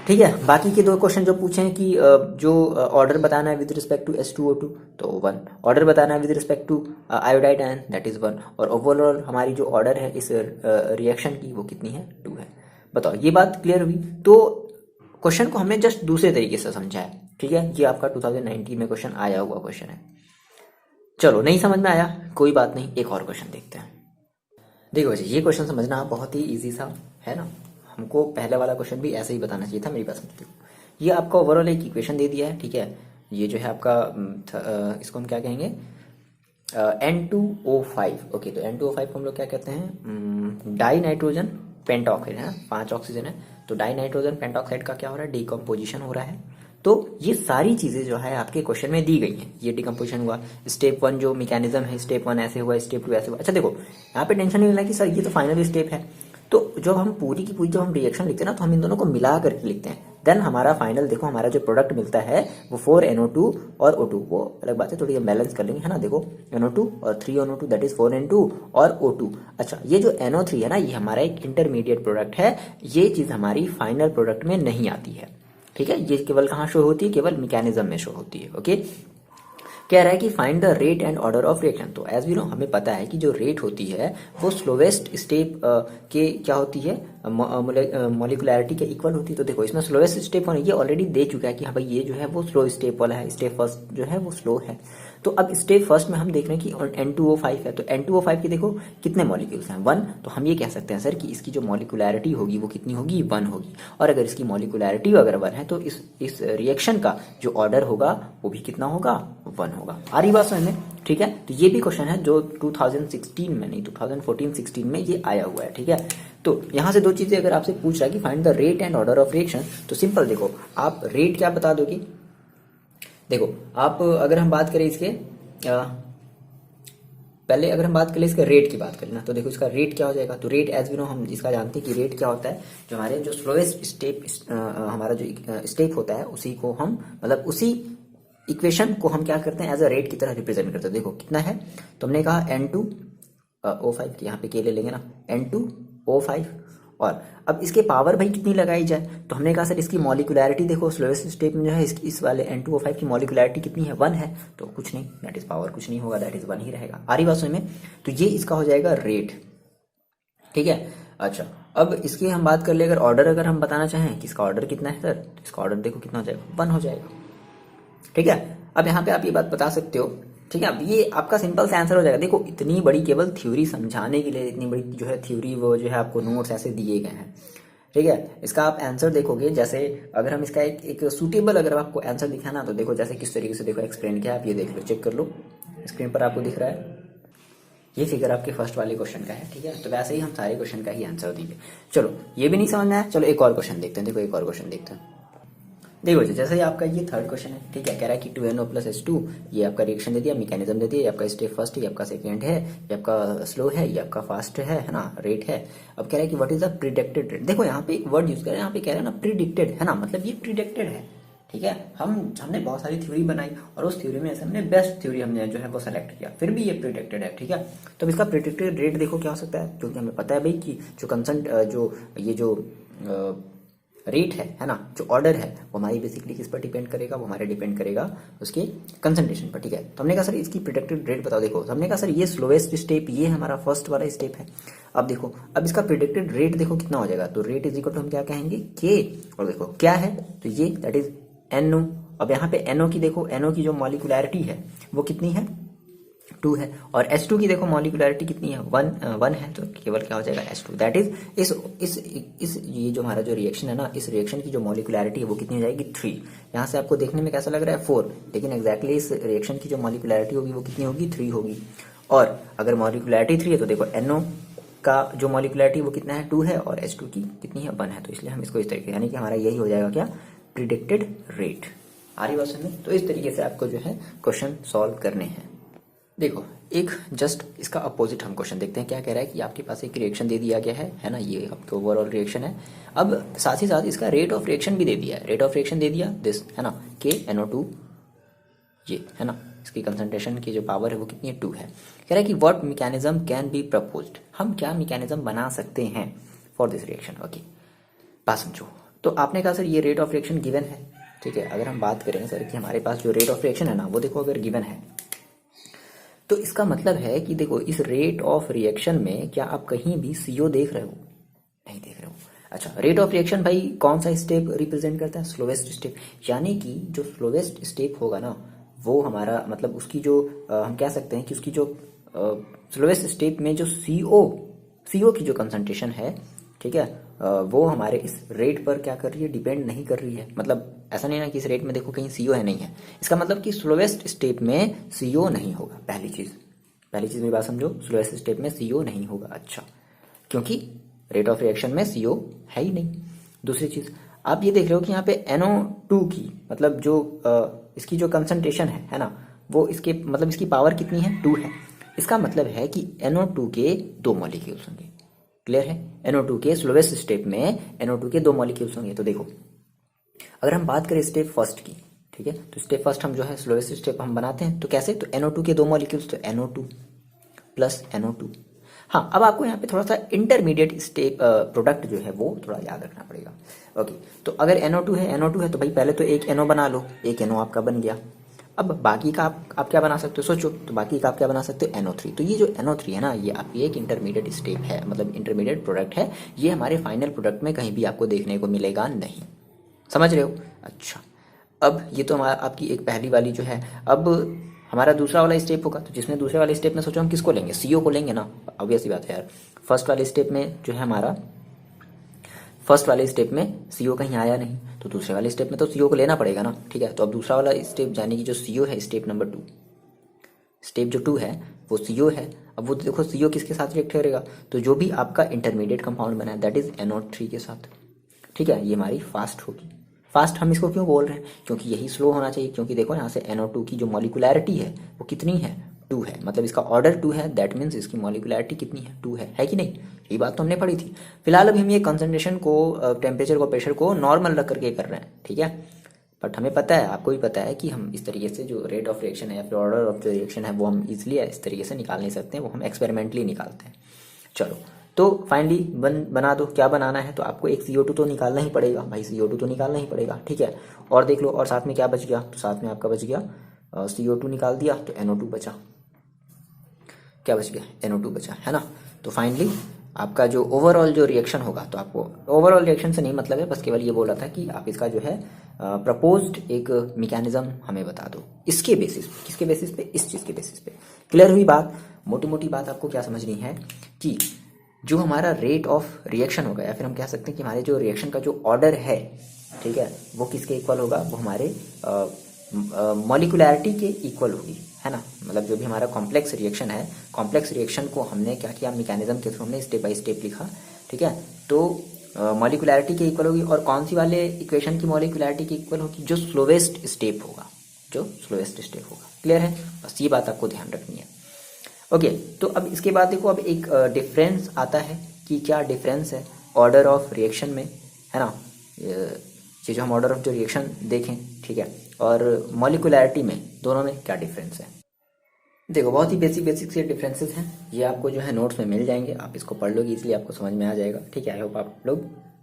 ठीक है। बाकी के 2 क्वेश्चन जो पूछे हैं कि जो ऑर्डर बताना है विद रिस्पेक्ट टू H2O2 तो 1, ऑर्डर बताना है with respect to iodide ion that is 1, और ओवरऑल हमारी जो ऑर्डर है इस रिएक्शन की वो कितनी है, 2 है। बताओ, ये बात क्लियर हुई। तो क्वेश्चन को हमने जस्ट दूसरे तरीके से समझा है। ठीक है, ये आपका 2019 में क्वेश्चन आया हुआ क्वेश्चन है। चलो नहीं समझ में आया कोई बात नहीं, एक और क्वेश्चन देखते हैं। देखो बच्चे, ये क्वेश्चन समझना बहुत ही ईजी सा है ना, हमको पहले वाला क्वेश्चन भी ऐसे ही बताना चाहिए था, मेरी बात समझते हो। ये आपका ओवरऑल एक इक्वेशन दे दिया है। ठीक है, ये जो है आपका इसको हम क्या कहेंगे, N2O5। ओके, तो N2O5 को हम लोग क्या कहते हैं, डाई नाइट्रोजन पेंटॉक्साइड है ना, 5 ऑक्सीजन है, तो डाई नाइट्रोजन पेंटॉक्साइड का क्या हो रहा है, डिकम्पोजिशन हो रहा है। तो ये सारी चीजें जो है आपके क्वेश्चन में दी गई हैं। ये डिकम्पोजिशन हुआ, स्टेप 1 जो मैकेनिज्म है, स्टेप 1 ऐसे हुआ, स्टेप 2 ऐसे हुआ। अच्छा देखो, यहाँ पे टेंशन नहीं लेना कि सर ये तो फाइनल स्टेप है। तो जब हम पूरी की पूरी जब हम रिएक्शन लिखते हैं ना, तो हम इन दोनों को मिला करके लिखते हैं, देन हमारा फाइनल देखो हमारा जो प्रोडक्ट मिलता है वो 4NO2 और O2, वो अलग बात है, थोड़ी हम बैलेंस कर लेंगे, है ना। देखो NO2 और 3NO2 दैट इज 4N2 और O2। अच्छा, ये जो NO3 है ना, ये हमारा एक इंटरमीडिएट प्रोडक्ट है, ये चीज हमारी फाइनल प्रोडक्ट में नहीं आती है। ठीक है, ये केवल कहाँ शो होती है, केवल मैकेनिज्म में शो होती है। ओके, कह रहा है कि find the rate and order of reaction. तो एज वी नो, हमें पता है कि जो रेट होती है वो स्लोवेस्ट स्टेप के क्या होती है, मॉलिक्यूलैरिटी के इक्वल होती है। तो देखो इसमें स्लोवेस्ट स्टेप ये ऑलरेडी दे चुका है कि हाँ भाई ये जो है वो स्लो स्टेप वाला है, स्टेप फर्स्ट जो है वो स्लो है। तो अब स्टेप फर्स्ट में हम देख रहे हैं कि N2O5 है, तो N2O5 के देखो कितने मॉलिक्यूल्स हैं, 1। तो हम ये कह सकते हैं सर कि इसकी जो मॉलिक्यूलैरिटी होगी वो कितनी होगी, 1 होगी। और अगर इसकी मॉलिक्यूलैरिटी अगर 1 है तो इस रिएक्शन का जो ऑर्डर होगा वो भी कितना होगा, 1 होगा। आ रही बात समझ में? ठीक है, तो ये भी क्वेश्चन है जो 2016 में नहीं 2014-16 में ये आया हुआ है। ठीक है, तो यहां से 2 चीजें अगर आपसे पूछ रहा है कि find the rate and order of reaction, तो सिंपल देखो, आप रेट क्या बता दोगे। देखो आप अगर हम बात करें इसके पहले अगर हम बात करें इसका रेट की बात करें ना, तो देखो इसका रेट क्या हो जाएगा। तो रेट एज वी नो, हम इसका जानते हैं कि रेट क्या होता है, जो हमारे जो स्लोएस्ट स्टेप हमारा जो स्टेप होता है उसी को हम मतलब उसी इक्वेशन को हम क्या करते हैं एज अ रेट की तरह रिप्रेजेंट करते हैं। देखो कितना है, तो हमने कहा N2O5 की यहाँ पे के ले लेंगे ना, N2O5। और अब इसके पावर भाई कितनी लगाई जाए, तो हमने कहा सर इसकी मॉलिकुलैरिटी देखो स्लोएस्ट स्टेप में जो है इस वाले N2O5 की मॉलिकुलैरिटी कितनी है, 1 है। तो कुछ नहीं, दैट इज पावर कुछ नहीं होगा, दैट इज 1 ही रहेगा। आ रही बात समझ में। तो ये इसका हो जाएगा रेट, ठीक है। अच्छा, अब इसकी हम बात कर ले, अगर ऑर्डर अगर हम बताना चाहें कि इसका ऑर्डर कितना है सर, तो इसका ऑर्डर देखो कितना हो जाएगा, 1 हो जाएगा, ठीक है। अब यहाँ पे आप ये बात बता सकते हो, ठीक है। अब ये आपका सिंपल से आंसर हो जाएगा। देखो इतनी बड़ी केवल थ्योरी समझाने के लिए, इतनी बड़ी जो है थ्योरी वो जो है आपको नोट्स ऐसे दिए गए हैं, ठीक है। इसका आप आंसर देखोगे, जैसे अगर हम इसका एक सूटेबल अगर आपको आंसर दिखाना, तो देखो जैसे किस तरीके से देखो एक्सप्लेन किया, आप ये देख लो, चेक कर लो, स्क्रीन पर आपको दिख रहा है ये फिगर आपके फर्स्ट वाले क्वेश्चन का है, ठीक है। तो वैसे ही हम सारे क्वेश्चन का ही आंसर देंगे। चलो ये भी नहीं समझ में आया, चलो एक और क्वेश्चन देखते हैं। देखो एक और क्वेश्चन देखते हैं। देखो जैसे ही आपका ये थर्ड क्वेश्चन है, ठीक है, कह रहा है कि 2NO + H2, ये आपका रिएक्शन दे दिया, मैकेनिज्म दे दिया, ये आपका स्टेप फर्स्ट है, ये आपका सेकंड है, ये आपका स्लो है, ये आपका फास्ट है ना, रेट है। अब कह रहा है कि what is the predicted rate. देखो यहाँ पे एक वर्ड यूज कर रहे हैं, यहाँ पे कह रहे हैं ना प्रिडिक्टेड, है ना, मतलब ये प्रिडिक्टेड है, ठीक है। हमने बहुत सारी थ्योरी बनाई और उस थ्योरी में से हमने बेस्ट थ्योरी हमने जो है वो सेलेक्ट किया, फिर भी ये प्रिडिक्टेड है, ठीक है। तो इसका प्रिडिक्टेड रेट देखो क्या हो सकता है, क्योंकि हमें पता है भाई कि जो कंसंट जो रेट है ना, जो ऑर्डर है वो हमारी बेसिकली किस पर डिपेंड करेगा, वो हमारे डिपेंड करेगा उसके कंसंट्रेशन पर, ठीक है। तो हमने कहा सर इसकी प्रिडिक्टेड रेट बताओ। देखो हमने कहा सर ये स्लोएस्ट स्टेप, ये हमारा फर्स्ट वाला स्टेप है। अब देखो अब इसका प्रिडिक्टेड रेट देखो कितना हो जाएगा, तो रेट इज इक्वल टू हम क्या कहेंगे के, और देखो क्या है, तो ये दैट इज NO। अब यहाँ पे NO की देखो, NO की जो मॉलिकुलैरिटी है वो कितनी है, 2 है, और H2 की देखो मॉलिकुलैरिटी कितनी है, 1 है, तो केवल क्या हो जाएगा H2, दैट इज इस ये जो हमारा जो रिएक्शन है ना, इस रिएक्शन की जो मॉलिकुलैरिटी है वो कितनी हो जाएगी, 3। यहाँ से आपको देखने में कैसा लग रहा है 4, लेकिन एग्जैक्टली इस रिएक्शन की जो मॉलिकुलैरिटी होगी वो कितनी होगी, 3 होगी। और अगर मॉलिकुलैरिटी 3 है तो देखो NO का जो मॉलिकुलैरिटी वो कितना है, 2 है, और H2 की कितनी है, 1 है। तो इसलिए हम इसको इस तरीके, यानी कि हमारा यही हो जाएगा क्या, प्रिडिक्टेड रेट। आ रही बात समझ में। तो इस तरीके से आपको जो है क्वेश्चन सॉल्व करने हैं। देखो एक जस्ट इसका अपोजिट हम क्वेश्चन देखते हैं, क्या कह रहा है कि आपके पास एक रिएक्शन दे दिया गया है ना, ये आपका ओवरऑल रिएक्शन है। अब साथ ही साथ इसका रेट ऑफ रिएक्शन भी दे दिया है, रेट ऑफ रिएक्शन दे दिया दिस, है ना, KNO2, ये है ना, इसकी कंसंट्रेशन की जो पावर है वो कितनी है, 2 है। कह रहा है कि what mechanism can be proposed, हम क्या मैकेनिज्म बना सकते हैं फॉर दिस रिएक्शन। ओके बात समझो। तो आपने कहा सर ये रेट ऑफ रिएक्शन गिवन है, ठीक है। अगर हम बात करें सर कि हमारे पास जो रेट ऑफ रिएक्शन है ना, वो देखो अगर गिवन है, तो इसका मतलब है कि देखो इस रेट ऑफ रिएक्शन में क्या आप कहीं भी CO देख रहे हो, नहीं देख रहे हो। अच्छा, रेट ऑफ रिएक्शन भाई कौन सा स्टेप रिप्रेजेंट करता है, स्लोवेस्ट स्टेप, यानी कि जो स्लोवेस्ट स्टेप होगा ना वो हमारा मतलब उसकी जो हम कह सकते हैं कि उसकी जो स्लोवेस्ट स्टेप में जो CO की जो कंसंट्रेशन है, ठीक है, वो हमारे इस रेट पर क्या कर रही है, डिपेंड नहीं कर रही है। मतलब ऐसा नहीं ना कि इस रेट में देखो कहीं CO है, नहीं है, इसका मतलब कि स्लोवेस्ट स्टेप में CO नहीं होगा। पहली चीज मेरी बात समझो, स्लोवेस्ट स्टेप में CO नहीं होगा। अच्छा, क्योंकि रेट ऑफ रिएक्शन में CO है ही नहीं। दूसरी चीज आप ये देख रहे हो कि यहाँ पे NO2 की मतलब जो इसकी जो कंसंट्रेशन है ना, वो इसके मतलब इसकी पावर कितनी है, 2 है। इसका मतलब है कि NO2 के 2 मॉलिक्यूल्स होंगे। क्लियर है, NO2 के स्लोवेस्ट स्टेप में NO2 के 2 मॉलिक्यूल्स होंगे। तो देखो अगर हम बात करें स्टेप फर्स्ट की, ठीक है, तो स्टेप फर्स्ट हम जो है स्लोवेस्ट स्टेप हम बनाते हैं, तो कैसे, तो NO2 के 2 मॉलिक्यूल्स, तो NO2 + NO2। हाँ, अब आपको यहाँ पे थोड़ा सा इंटरमीडिएट स्टेप प्रोडक्ट जो है वो थोड़ा याद रखना पड़ेगा। ओके, तो अगर NO2 है तो भाई पहले तो एक NO बना लो, एक NO आपका बन गया। अब बाकी का आप क्या बना सकते हो, सोचो, तो बाकी का आप क्या बना सकते हो, NO3। तो ये जो NO3 है ना, ये आपकी एक इंटरमीडिएट स्टेप है, मतलब इंटरमीडिएट प्रोडक्ट है। ये हमारे फाइनल प्रोडक्ट में कहीं भी आपको देखने को मिलेगा नहीं। समझ रहे हो। अच्छा, अब ये तो हमारा आपकी एक पहली वाली जो है। अब हमारा दूसरा वाला स्टेप होगा, तो जिसमें दूसरे वाले स्टेप में सोचो हम किसको लेंगे, CO को लेंगे ना, ऑब्वियस सी बात है यार। फर्स्ट वाले स्टेप में जो है हमारा, फर्स्ट वाले स्टेप में CO कहीं आया नहीं, तो दूसरे वाले स्टेप में तो CO को लेना पड़ेगा ना, ठीक है। तो अब दूसरा वाला स्टेप यानी कि जो CO है, स्टेप नंबर 2, स्टेप जो 2 है वो CO है। अब वो देखो CO किसके साथ रिएक्ट करेगा, तो जो भी आपका इंटरमीडिएट कंपाउंड बना है दैट इज NO3 के साथ, ठीक है। ये हमारी फास्ट होगी। फास्ट हम इसको क्यों बोल रहे हैं, क्योंकि यही स्लो होना चाहिए, क्योंकि देखो यहाँ से NO2 की जो मॉलिकुलैरिटी है वो कितनी है, 2 है, मतलब इसका ऑर्डर 2 है, दैट मीन्स इसकी मॉलिक्यूलैरिटी कितनी है, 2 है कि नहीं? ये बात तो हमने पढ़ी थी। फिलहाल अभी हम ये कंसंट्रेशन को, टेम्परेचर को, प्रेशर को नॉर्मल रख करके कर रहे हैं, ठीक है। बट हमें पता है, आपको भी पता है कि हम इस तरीके से जो रेट ऑफ रिएक्शन है या फिर ऑर्डर ऑफ जो रिएक्शन है वो हम इजीली इस तरीके से निकाल नहीं सकते हैं, वो हम एक्सपेरिमेंटली निकालते हैं। चलो, तो फाइनली बना दो, क्या बनाना है, तो आपको एक CO2 तो निकालना ही पड़ेगा भाई, CO2 तो निकालना ही पड़ेगा, ठीक है। और देख लो, और साथ में क्या बच गया, तो साथ में आपका बच गया CO2 निकाल दिया तो NO2 बचा, क्या बच गया, NO2 बचा, है ना। तो फाइनली आपका जो ओवरऑल जो रिएक्शन होगा, तो आपको ओवरऑल रिएक्शन से नहीं मतलब है, बस केवल ये बोला था कि आप इसका जो है प्रपोज्ड एक मैकेनिज्म हमें बता दो, इसके बेसिस, किसके बेसिस पे, इस चीज़ के बेसिस पे। क्लियर हुई बात? मोटी मोटी बात आपको क्या समझनी है कि जो हमारा रेट ऑफ रिएक्शन होगा, या फिर हम कह सकते हैं कि हमारे जो रिएक्शन का जो ऑर्डर है, ठीक है, वो किसके इक्वल होगा, वो हमारे मॉलिक्यूलैरिटी के इक्वल होगी, है ना। मतलब जो भी हमारा कॉम्प्लेक्स रिएक्शन है, कॉम्प्लेक्स रिएक्शन को हमने क्या किया, मैकेनिज्म के थ्रू हमने स्टेप बाय स्टेप लिखा, ठीक है। तो मॉलिक्यूलैरिटी के इक्वल होगी, और कौन सी वाले इक्वेशन की मॉलिक्यूलैरिटी के इक्वल होगी, जो स्लोवेस्ट स्टेप होगा, जो स्लोवेस्ट स्टेप होगा। क्लियर है? बस ये बात आपको ध्यान रखनी है। ओके, तो अब इसके बाद देखो, अब एक डिफरेंस आता है कि क्या डिफरेंस है ऑर्डर ऑफ रिएक्शन में, है ना। ये जो हम ऑर्डर ऑफ जो रिएक्शन देखें, ठीक है, और मॉलिक्यूलैरिटी में, दोनों में क्या डिफरेंस है। देखो, बहुत ही बेसिक से डिफरेंसेस हैं, ये आपको जो है नोट्स में मिल जाएंगे, आप इसको पढ़ लोगे, इसलिए आपको समझ में आ जाएगा, ठीक है। आई होप आप लोग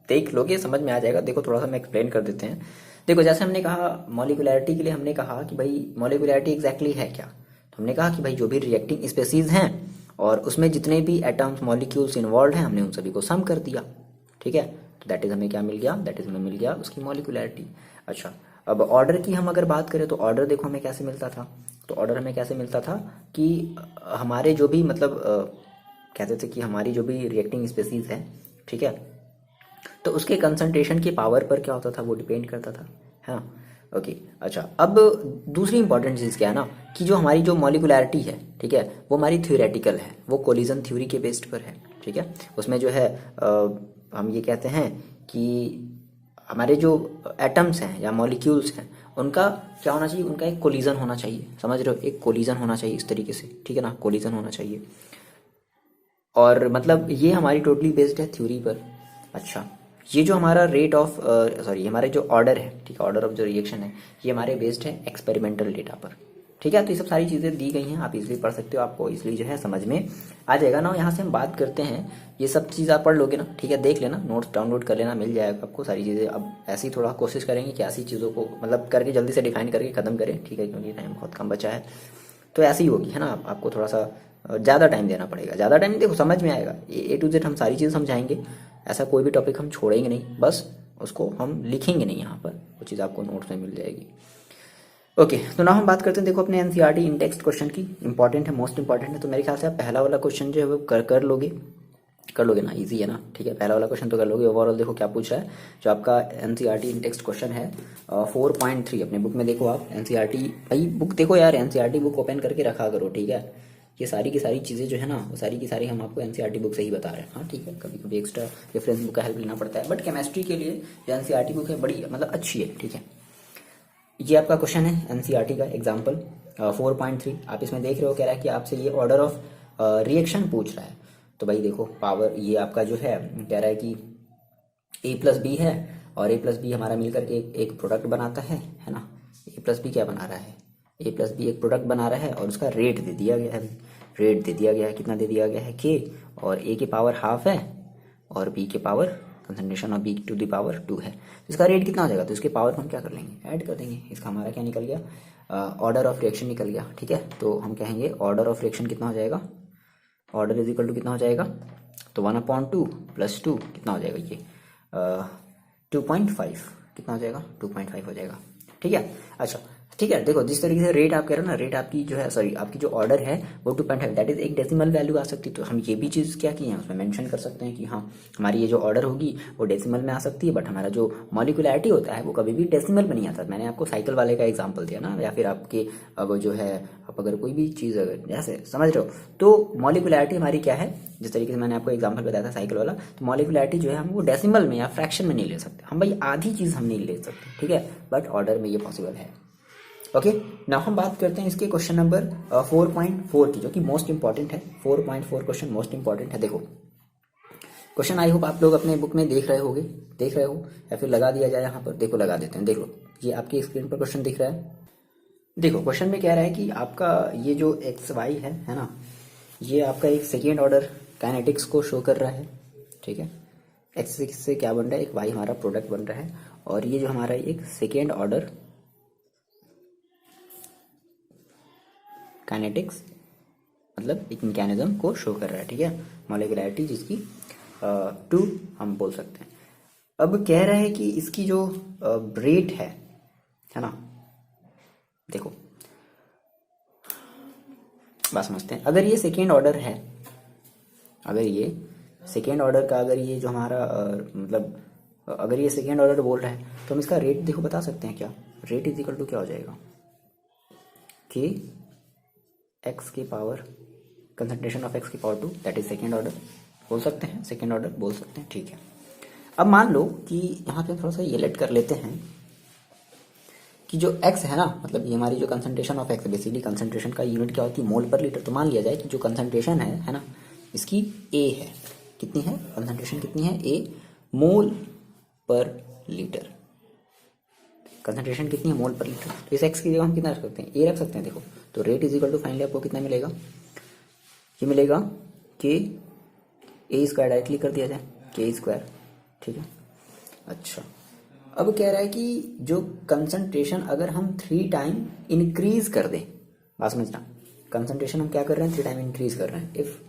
देख लोगे, समझ में आ जाएगा। देखो, थोड़ा सा हम एक्सप्लेन कर देते हैं। देखो, जैसे हमने कहा मॉलिक्यूलैरिटी के लिए, हमने कहा कि भाई मॉलिक्यूलैरिटी एग्जैक्टली है क्या, तो हमने कहा कि भाई जो भी रिएक्टिंग स्पेसीज हैं और उसमें जितने भी एटम्स, मॉलिक्यूल्स इन्वॉल्व हैं, हमने उन सभी को सम कर दिया, ठीक है। तो दैट इज हमें क्या मिल गया, दैट इज हमें मिल गया उसकी मॉलिक्यूलैरिटी। अच्छा, अब ऑर्डर की हम अगर बात करें, तो ऑर्डर देखो हमें कैसे मिलता था, तो ऑर्डर हमें कैसे मिलता था कि हमारे जो भी मतलब कहते थे कि हमारी जो भी रिएक्टिंग स्पेसीज है, ठीक है, तो उसके कंसंट्रेशन की पावर पर क्या होता था, वो डिपेंड करता था, है ना। ओके, अच्छा, अब दूसरी इंपॉर्टेंट चीज़ क्या है ना, कि जो हमारी जो मॉलिक्यूलैरिटी है, ठीक है, वो हमारी थ्योरेटिकल है, वो कोलिजन थ्योरी के बेस्ड पर है, ठीक है। उसमें जो है हम ये कहते हैं कि हमारे जो एटम्स हैं या मॉलिक्यूल्स हैं, उनका क्या होना चाहिए, उनका एक कोलिजन होना चाहिए, समझ रहे हो, एक कोलिजन होना चाहिए इस तरीके से, ठीक है ना, कोलिजन होना चाहिए। और मतलब ये हमारी टोटली बेस्ड है थ्योरी पर। अच्छा, ये जो हमारा रेट ऑफ सॉरी हमारे जो ऑर्डर है, ठीक है, ऑर्डर ऑफ जो रिएक्शन है, ये हमारे बेस्ड है एक्सपेरिमेंटल डेटा पर, ठीक है। तो ये सब सारी चीज़ें दी गई हैं, आप इजीली पढ़ सकते हो, आपको इसलिए जो है समझ में आ जाएगा ना। यहाँ से हम बात करते हैं, ये सब चीज़ आप पढ़ लोगे ना, ठीक है, देख लेना, नोट्स डाउनलोड कर लेना, मिल जाएगा आपको सारी चीज़ें। अब ऐसे ही थोड़ा कोशिश करेंगे कि ऐसी चीज़ों को मतलब करके जल्दी से डिफाइन करके ख़त्म करें, ठीक है, क्योंकि टाइम बहुत कम बचा है, तो ऐसी ही होगी, है ना। आपको थोड़ा सा ज़्यादा टाइम देना पड़ेगा, ज़्यादा टाइम देखो समझ में आएगा, A to Z हम सारी चीज़ समझाएंगे, ऐसा कोई भी टॉपिक हम छोड़ेंगे नहीं, बस उसको हम लिखेंगे नहीं यहाँ पर, वो चीज़ आपको नोट्स में मिल जाएगी। ओके, तो ना हम बात करते हैं, देखो अपने एनसीईआरटी इन टेक्स्ट क्वेश्चन की, इंपॉर्टेंट है, मोस्ट इंपॉर्टेंट है। तो मेरे ख्याल से आप पहला वाला क्वेश्चन जो है वो कर लोगे ना, इजी है ना, ठीक है, पहला वाला क्वेश्चन तो कर लोगे। ओवरऑल देखो क्या पूछ रहा है, जो आपका एनसीईआरटी इन टेक्स्ट क्वेश्चन है 4.3, अपने बुक में देखो आप, एनसीईआरटी भाई बुक देखो यार, एनसीईआरटी बुक ओपन करके रखा करो, ठीक है। ये सारी की सारी चीज़ें जो है ना, वो सारी की सारी हम आपको एनसीईआरटी बुक से ही बता रहे हैं, हाँ ठीक है। कभी कभी एक्स्ट्रा रेफरेंस बुक का हेल्प लेना पड़ता है, बट केमिस्ट्री के लिए जो एनसीईआरटी बुक है बड़ी मतलब अच्छी है, ठीक है। ये आपका क्वेश्चन है एनसीईआरटी का एग्जाम्पल 4.3, आप इसमें देख रहे हो, कह रहा है कि आपसे ये ऑर्डर ऑफ रिएक्शन पूछ रहा है। तो भाई देखो पावर, ये आपका जो है कह रहा है कि A+B है, और A+B हमारा मिलकर के एक प्रोडक्ट बनाता है ना। A+B क्या बना रहा है, A+B एक प्रोडक्ट बना रहा है, और उसका रेट दे दिया गया है, रेट दे दिया गया है, कितना दे दिया गया है, K, और A की पावर हाफ है, और B के power concentration of B to the power 2 है। तो इसका रेट कितना हो जाएगा, तो इसके पावर को हम क्या कर लेंगे, ऐड कर देंगे। इसका हमारा क्या निकल गया, ऑर्डर ऑफ रिएक्शन निकल गया, ठीक है। तो हम कहेंगे ऑर्डर ऑफ रिएक्शन कितना हो जाएगा, ऑर्डर इज इक्वल टू कितना हो जाएगा, तो 1/2 + 2 कितना हो जाएगा, ये 2.5 कितना हो जाएगा, 2.5 हो जाएगा, ठीक है। अच्छा ठीक है, देखो जिस तरीके से रेट आप कह रहे हो ना, रेट आपकी जो है सॉरी आपकी जो ऑर्डर है वो 2.5, दैट इज एक डेसिमल वैल्यू आ सकती है। तो हम ये भी चीज़ क्या की है उसमें मेंशन कर सकते हैं कि हाँ हमारी ये जो ऑर्डर होगी वो डेसिमल में आ सकती है, बट हमारा जो मॉलिक्यूलैरिटी होता है वो कभी भी डेसिमल में नहीं आता। मैंने आपको साइकिल वाले का एग्जाम्पल दिया ना, या फिर आपके अब जो है आप अगर कोई भी चीज़ अगर जैसे समझ रहे हो, तो मॉलिक्यूलैरिटी हमारी क्या है, जिस तरीके से मैंने आपको एग्जाम्पल बताया था साइकिल वाला, तो मॉलिक्यूलैरिटी जो है हम वो डेसिमल में या फ्रैक्शन में नहीं ले सकते, हम भाई आधी चीज़ हम नहीं ले सकते, ठीक है, बट ऑर्डर में ये पॉसिबल है। ओके, नाउ हम बात करते हैं इसके क्वेश्चन नंबर 4.4 की, जो कि मोस्ट इंपॉर्टेंट है। 4.4 क्वेश्चन मोस्ट इंपॉर्टेंट है। देखो क्वेश्चन आई होप आप लोग अपने बुक में देख रहे हो या फिर लगा दिया जाए यहाँ पर। देखो लगा देते हैं। देख लो, ये आपकी स्क्रीन पर क्वेश्चन दिख रहा है। देखो क्वेश्चन में कह रहा है कि आपका ये जो एक्स वाई है ना, ये आपका एक सेकेंड ऑर्डर काइनेटिक्स को शो कर रहा है। ठीक है, एक्स से क्या बन रहा है, एक वाई हमारा प्रोडक्ट बन रहा है, और ये जो हमारा एक सेकेंड ऑर्डर काइनेटिक्स मतलब एक मैकेनिज्म को शो कर रहा है। ठीक है, मॉलिक्यूलैरिटी जिसकी 2 हम बोल सकते हैं। अब कह रहा है कि इसकी जो रेट है ना, देखो बात समझते हैं। अगर ये सेकेंड ऑर्डर है, अगर ये सेकेंड ऑर्डर का, अगर ये जो हमारा मतलब अगर ये सेकेंड ऑर्डर बोल रहा है, तो हम इसका रेट देखो बता सकते हैं क्या। रेट इज इक्वल टू क्या हो जाएगा, कि एक्स की पावर कंसंट्रेशन ऑफ एक्स की power 2, that is second order बोल सकते हैं, सेकेंड ऑर्डर बोल सकते हैं। ठीक है, अब मान लो कि यहाँ पे थोड़ा सा ये लेट कर लेते हैं कि जो x है ना, मतलब ये हमारी जो concentration of x, basically concentration का यूनिट क्या होती है, मोल पर लीटर। तो मान लिया जाए कि जो कंसंट्रेशन है ना, इसकी a है। कितनी है कंसंट्रेशन, कितनी है a मोल पर लीटर। कंसंट्रेशन कितनी है मोल पर लीटर। तो इस x की जगह हम कितना रख सकते हैं, a रख सकते हैं। देखो तो rate is equal to finally आपको कितना मिलेगा, ये मिलेगा कि a स्क्वायर डायरेक्टली कर दिया जाए, k स्क्वायर। ठीक है, अच्छा अब कह रहा है कि जो कंसंट्रेशन अगर हम 3 टाइम इंक्रीज कर दें, बात समझना, कंसंट्रेशन हम क्या कर रहे हैं, 3 टाइम इंक्रीज कर रहे हैं। इफ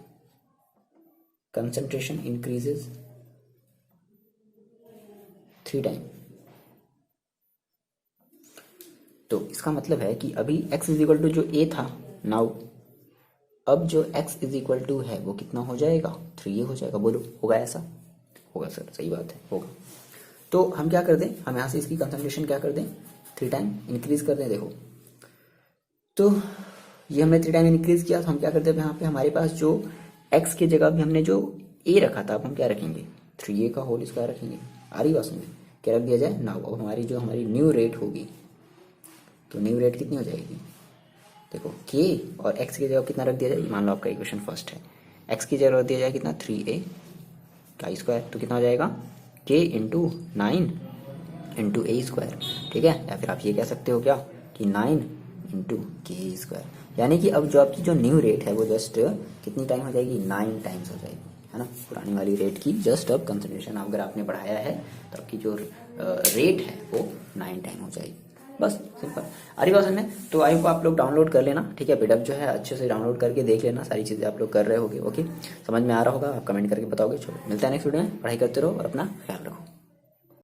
कंसंट्रेशन इंक्रीजेस 3 टाइम, तो इसका मतलब है कि अभी x इज इक्वल टू जो a था, नाउ अब जो x इज इक्वल टू है वो कितना हो जाएगा, 3a हो जाएगा। बोलो होगा ऐसा, होगा सर, सही बात है, होगा। तो हम क्या कर दें, हम यहाँ से इसकी कंसंट्रेशन क्या कर दें, 3 टाइम इंक्रीज कर दें। देखो तो ये हमने 3 टाइम इंक्रीज किया, तो हम क्या करते हैं, यहाँ पे हमारे पास जो x की जगह भी हमने जो a रखा था, अब हम क्या रखेंगे, 3a का होल स्क्वायर रखेंगे। आ रही बात समझ, क्या रख दिया जाए ना। अब हमारी जो हमारी न्यू रेट होगी, तो न्यू रेट कितनी हो जाएगी, देखो k और x की जगह कितना रख दिया जाए। मान लो आपका इक्वेशन फर्स्ट है, x की जगह रख दिया जाए कितना, 3a का स्क्वायर, तो कितना हो जाएगा, k into 9 into a square. ठीक है, या फिर आप ये कह सकते हो क्या कि 9 इंटू के स्क्वायर। यानी कि अब जो आपकी जो न्यू रेट है वो जस्ट कितनी टाइम हो जाएगी, 9 टाइम्स हो जाएगी, है ना। पुरानी वाली रेट की जस्ट अब कंसंट्रेशन अगर आपने बढ़ाया है, तो आपकी जो रेट है वो 9 टाइम हो जाएगी। बस सिंपल। अरे बात में तो आई को आप लोग डाउनलोड कर लेना। ठीक है, पीडीएफ जो है अच्छे से डाउनलोड करके देख लेना, सारी चीज़ें आप लोग कर रहे होगे। ओके, समझ में आ रहा होगा, आप कमेंट करके बताओगे। चलो मिलता है नेक्स्ट वीडियो में, पढ़ाई करते रहो और अपना ख्याल रखो।